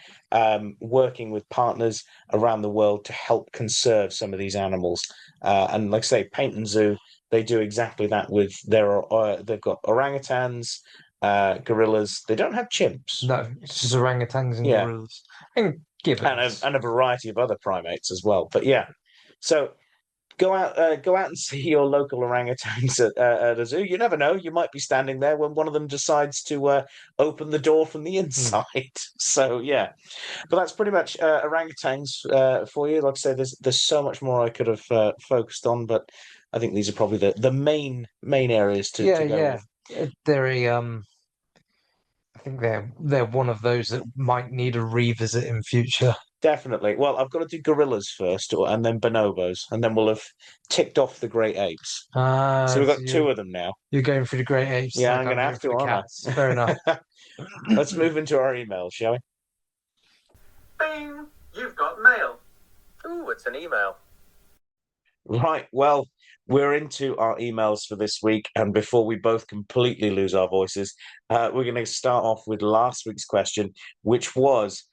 working with partners around the world to help conserve some of these animals. And like I say, Paynton Zoo, they do exactly that with they've got orangutans, gorillas. They don't have chimps. No, it's just orangutans and Yeah. gorillas and gibbons. And a variety of other primates as well. But yeah, so go out and see your local orangutans at a zoo. You never know, you might be standing there when one of them decides to open the door from the inside. So yeah, but that's pretty much orangutans for you. Like I said, there's so much more I could have focused on, but I think these are probably the main areas to go with. They're I think they're one of those that might need a revisit in future. Definitely. Well, I've got to do gorillas first, and then bonobos, and then we'll have ticked off the great apes. So we've got two of them now. You're going for the great apes. Yeah, like I'm going to have to, for the aren't cats. Fair enough. Let's move into our emails, shall we? Bing! You've got mail. Ooh, it's an email. Right. Well, we're into our emails for this week, and before we both completely lose our voices, we're going to start off with last week's question, which was,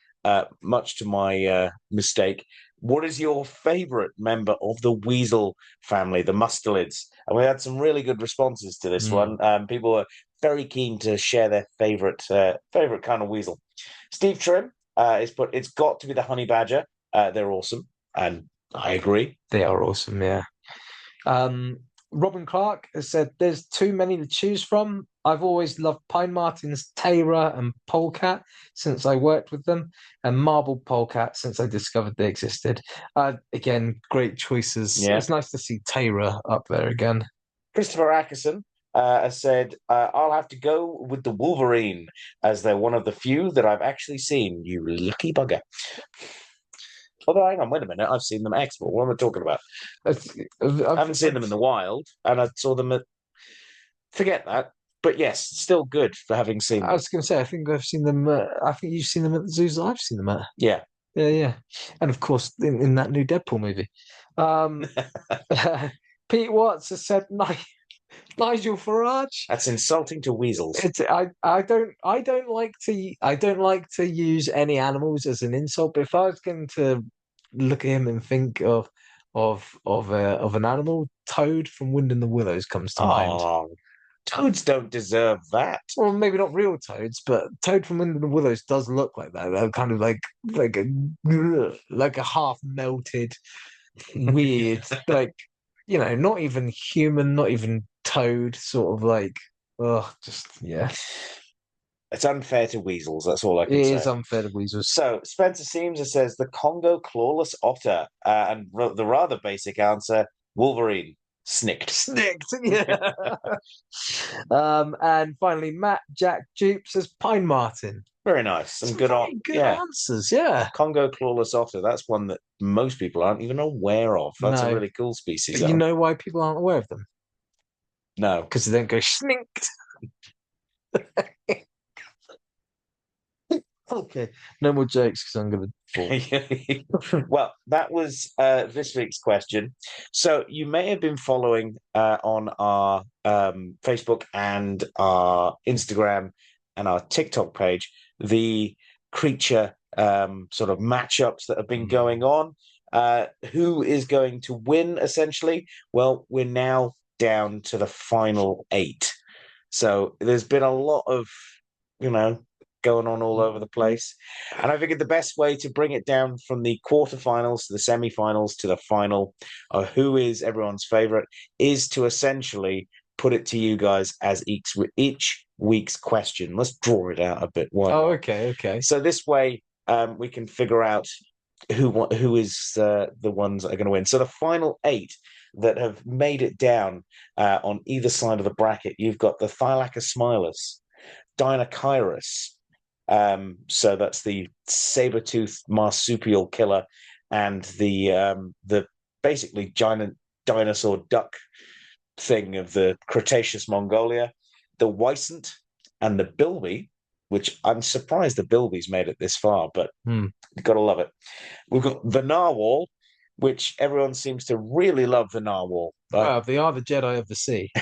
much to my mistake, what is your favorite member of the weasel family, the mustelids? And we had some really good responses to this one. People were very keen to share their favorite kind of weasel. Steve Trim is put, it's got to be the honey badger. They're awesome, and I agree. They are awesome, yeah. Robin Clark has said there's too many to choose from. I've always loved Pine Martens, Tayra, and Polecat since I worked with them, and Marble Polecat since I discovered they existed. Again, great choices. Yeah. It's nice to see Tayra up there again. Christopher Ackerson has said, I'll have to go with the Wolverine, as they're one of the few that I've actually seen. You lucky bugger. Although, hang on, wait a minute. I've seen them export. What am I talking about? I haven't seen them in the wild, and I saw them at... Forget that. But yes, still good for having seen them. I was going to say, I think I've seen them. I think you've seen them at the zoos that I've seen them at. Yeah. Yeah. And of course, in that new Deadpool movie. Pete Watts has said, Nigel Farage. That's insulting to weasels. I don't like to use any animals as an insult, but if I was going to look at him and think of an animal, Toad from Wind in the Willows comes to mind. Toads don't deserve that. Well, maybe not real toads, but Toad from Wind in the Willows does look like that. They're kind of like a half melted, weird, like not even human, not even toad, sort of like, oh, just yeah. It's unfair to weasels. That's all I It can say. is unfair to weasels. So Spencer Seams says the Congo clawless otter, and the rather basic answer, Wolverine. Snicked. Snicked, yeah. And finally, Matt Jack Dupe says Pine Martin. Very nice. Some good, good answers, yeah. Congo clawless otter. That's one that most people aren't even aware of. That's a No. really cool species. But you know why people aren't aware of them? No. Because they don't go snicked. Okay, no more jokes because I'm going to. Well, that was this week's question. So you may have been following on our Facebook and our Instagram and our TikTok page the creature sort of matchups that have been going on. Who is going to win, essentially? Well, we're now down to the final 8. So there's been a lot of, going on all over the place. And I figured the best way to bring it down from the quarterfinals to the semi-finals to the final, who is everyone's favorite, is to essentially put it to you guys as each week's question. Let's draw it out a bit. Okay. So this way we can figure out who is the ones that are going to win. So the final 8 that have made it down on either side of the bracket, you've got the Thylacus smilus, Dinocyrus, so that's the saber-toothed marsupial killer, and the basically giant dinosaur duck thing of the Cretaceous Mongolia, the Wisent, and the bilby, which I'm surprised the bilby's made it this far, but you've got to love it. We've got the narwhal, which everyone seems to really love the narwhal. Well, they are the Jedi of the sea.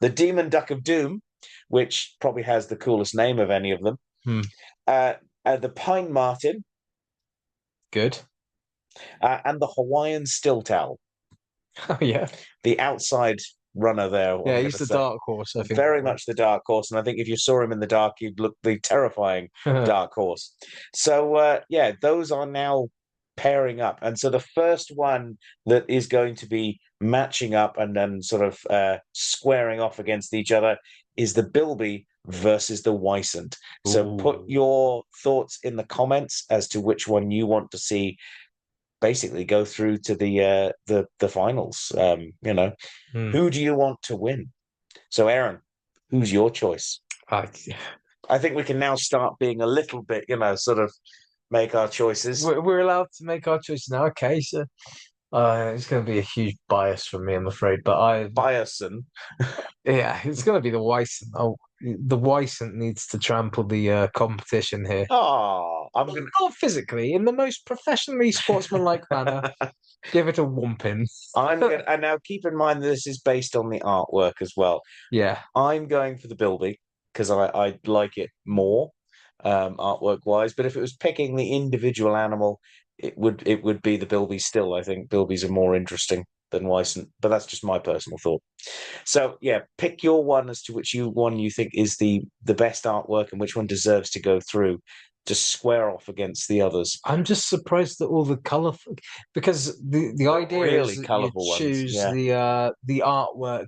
The demon duck of doom, which probably has the coolest name of any of them. The pine marten. Good. And the Hawaiian stilt owl. Oh, yeah. The outside runner there. Yeah, he's the dark horse, I think. Very much the dark horse. And I think if you saw him in the dark, he'd look the terrifying dark horse. So, those are now pairing up. And so the first one that is going to be matching up and then sort of squaring off against each other is the bilby versus the Wisent. So put your thoughts in the comments as to which one you want to see basically go through to the finals. Who do you want to win? So Aaron, who's your choice? I think we can now start being a little bit, sort of make our choices. We're allowed to make our choices now. Okay, so it's going to be a huge bias from me, I'm afraid. But Biasen. Yeah, it's going to be the Wisent. Oh, the Wisent needs to trample the competition here. Oh, not physically, in the most professionally sportsmanlike manner. Give it a whomping. And now keep in mind this is based on the artwork as well. Yeah, I'm going for the bilby because I like it more artwork wise. But if it was picking the individual animal, it would be the bilby still. I think bilbies are more interesting than Wisent, but that's just my personal thought. So yeah, pick your one as to which one you think is the best artwork and which one deserves to go through to square off against the others. I'm just surprised that all the colourful, because the idea really is colourful you choose ones. The artwork,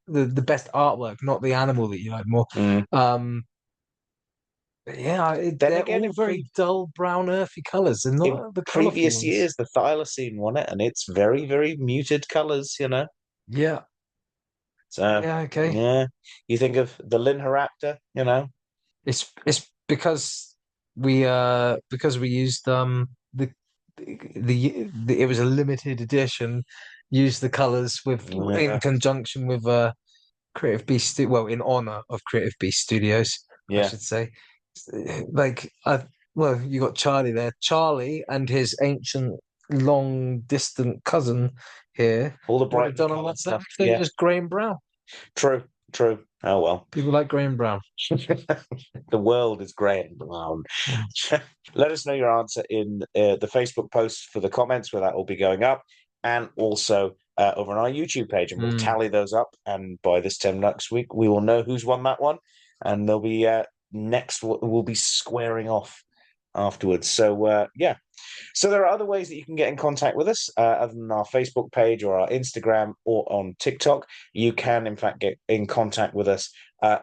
the best artwork, not the animal that you like more. They're all very dull brown earthy colours, and not the previous ones. years the thylacine won it, and it's very, very muted colours, Yeah. So okay. Yeah. You think of the Linharaptor, It's because we used it was a limited edition, used the colours in conjunction with Creative Beast, in honor of Creative Beast Studios, I should say. You got Charlie there. Charlie and his ancient, long-distant cousin here. All the bright done on that stuff. They're just grey and brown. True. Oh well. People like grey and brown. The world is grey and brown. Let us know your answer in the Facebook post for the comments where that will be going up, and also over on our YouTube page, and we'll tally those up. And by this time next week, we will know who's won that one, and there'll be next we'll be squaring off afterwards. So yeah. So there are other ways that you can get in contact with us, other than our Facebook page or our Instagram or on TikTok. You can, in fact, get in contact with us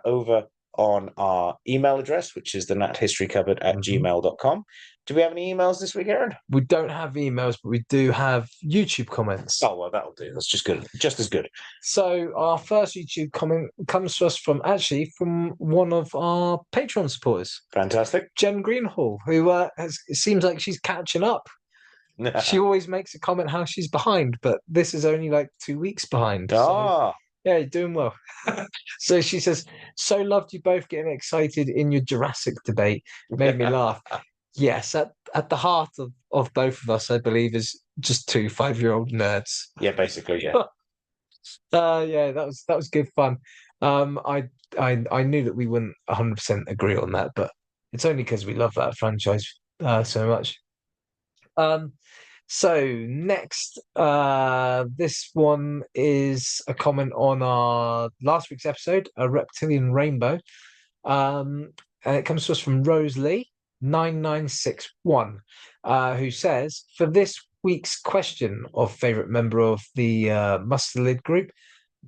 over on our email address, which is the nathistorykupboard@gmail.com. Do we have any emails this week, Aaron? We don't have emails, but we do have YouTube comments. Oh, well, that'll do. That's just good. Just as good. So our first YouTube comment comes to us from one of our Patreon supporters, Fantastic. Jen Greenhall, who it seems like she's catching up. She always makes a comment how she's behind, but this is only like 2 weeks behind. So, yeah, you're doing well. So she says, so loved you both getting excited in your Jurassic debate. Made me laugh. Yes, at the heart of both of us, I believe, is just two 5-year-old nerds. Yeah, basically, yeah. Yeah, that was good fun. I knew that we wouldn't 100% agree on that, but it's only because we love that franchise so much. So next, this one is a comment on our last week's episode, a reptilian rainbow. And it comes to us from Rose Lee 9961, who says, for this week's question of favorite member of the mustelid group,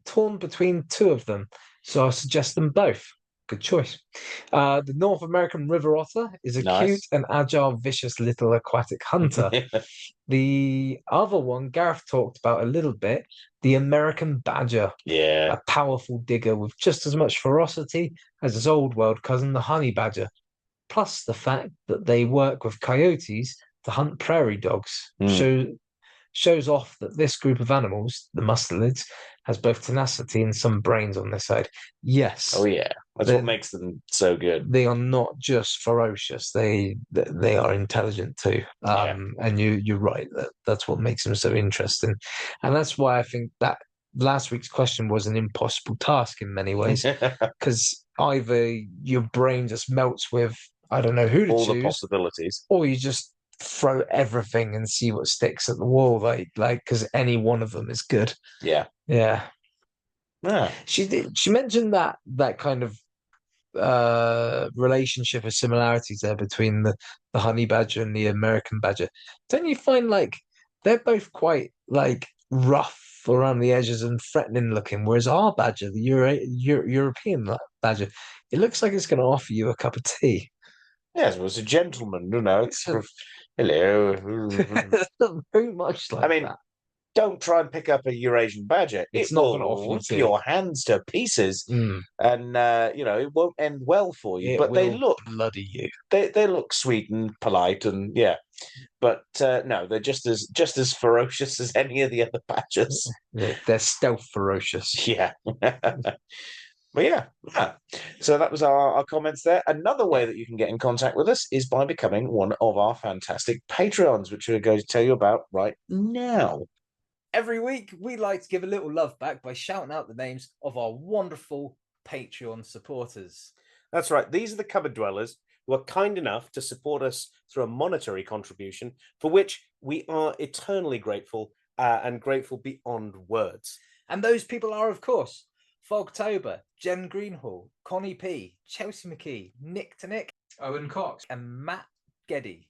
torn between two of them, so I'll suggest them both. Good choice. The North American river otter is a cute and agile, vicious little aquatic hunter. The other one Gareth talked about a little bit, the American badger. Yeah. A powerful digger with just as much ferocity as his old world cousin, the honey badger. Plus the fact that they work with coyotes to hunt prairie dogs shows off that this group of animals, the mustelids, has both tenacity and some brains on their side. Yes. Oh yeah, that's what makes them so good. They are not just ferocious; they are intelligent too. And you're right. That's what makes them so interesting, and that's why I think that last week's question was an impossible task in many ways, because either your brain just melts with I don't know who to all choose, the possibilities, or you just throw everything and see what sticks at the wall, like because any one of them is good. Yeah. She mentioned that kind of relationship or similarities there between the honey badger and the American badger. Don't you find like they're both quite like rough around the edges and threatening looking, whereas our badger, the European badger, it looks like it's going to offer you a cup of tea. Yes, well, it's a gentleman, you know. It's sort of, hello. It's not very much like that. Don't try and pick up a Eurasian badger. It's it not will going to offer rip your hands to pieces, and it won't end well for you. But they look bloody you. They look sweet and polite, and but no, they're just as ferocious as any of the other badgers. They're stealth ferocious. Yeah. But so that was our comments there. Another way that you can get in contact with us is by becoming one of our fantastic Patreons, which we're going to tell you about right now. Every week, we like to give a little love back by shouting out the names of our wonderful Patreon supporters. That's right. These are the cupboard dwellers who are kind enough to support us through a monetary contribution, for which we are eternally grateful and grateful beyond words. And those people are, of course, Fogtober, Jen Greenhall, Connie P, Chelsea McKee, Nick to Nick, Owen Cox, and Matt Geddy.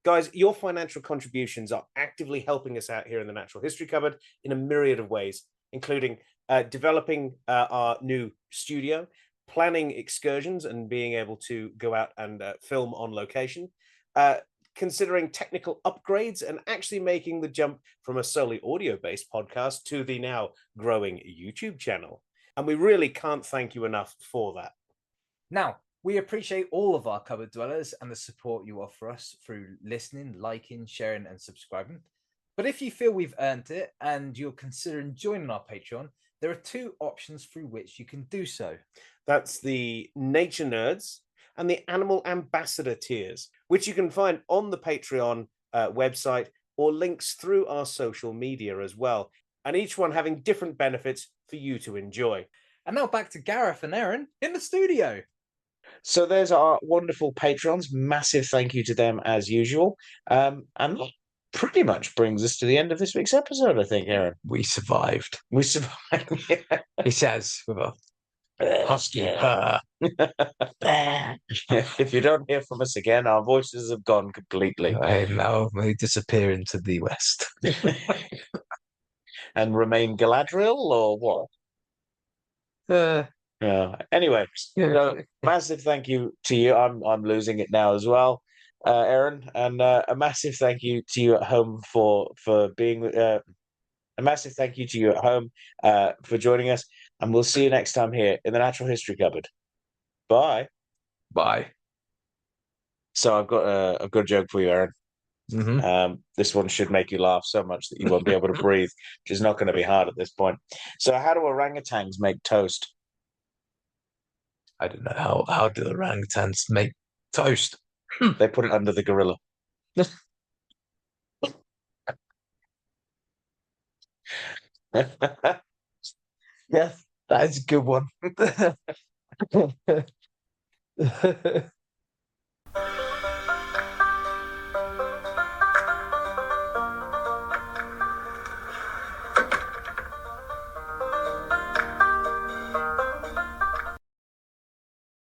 Guys, your financial contributions are actively helping us out here in the Natural History Cupboard in a myriad of ways, including developing our new studio, planning excursions and being able to go out and film on location, considering technical upgrades and actually making the jump from a solely audio-based podcast to the now growing YouTube channel. And we really can't thank you enough for that. Now, we appreciate all of our cupboard dwellers and the support you offer us through listening, liking, sharing, and subscribing. But if you feel we've earned it and you're considering joining our Patreon, there are two options through which you can do so. That's the Nature Nerds and the Animal Ambassador tiers, which you can find on the Patreon website or links through our social media as well. And each one having different benefits for you to enjoy. And now back to Gareth and Aaron in the studio. So there's our wonderful patrons. Massive thank you to them as usual. And pretty much brings us to the end of this week's episode, I think, Aaron. We survived. We survived. Yeah. He says with a husky purr. If you don't hear from us again, our voices have gone completely. I now may disappear into the west. And remain Galadriel, or what? Anyway, so massive thank you to you. I'm losing it now as well, Aaron, and a massive thank you to you at home for being. A massive thank you to you at home for joining us, and we'll see you next time here in the Natural History Cupboard. Bye. Bye. So I've got a joke for you, Aaron. This one should make you laugh so much that you won't be able to breathe, which is not going to be hard at this point. So, how do orangutans make toast? I don't know how do orangutans make toast? They put it under the gorilla. Yes, that is a good one.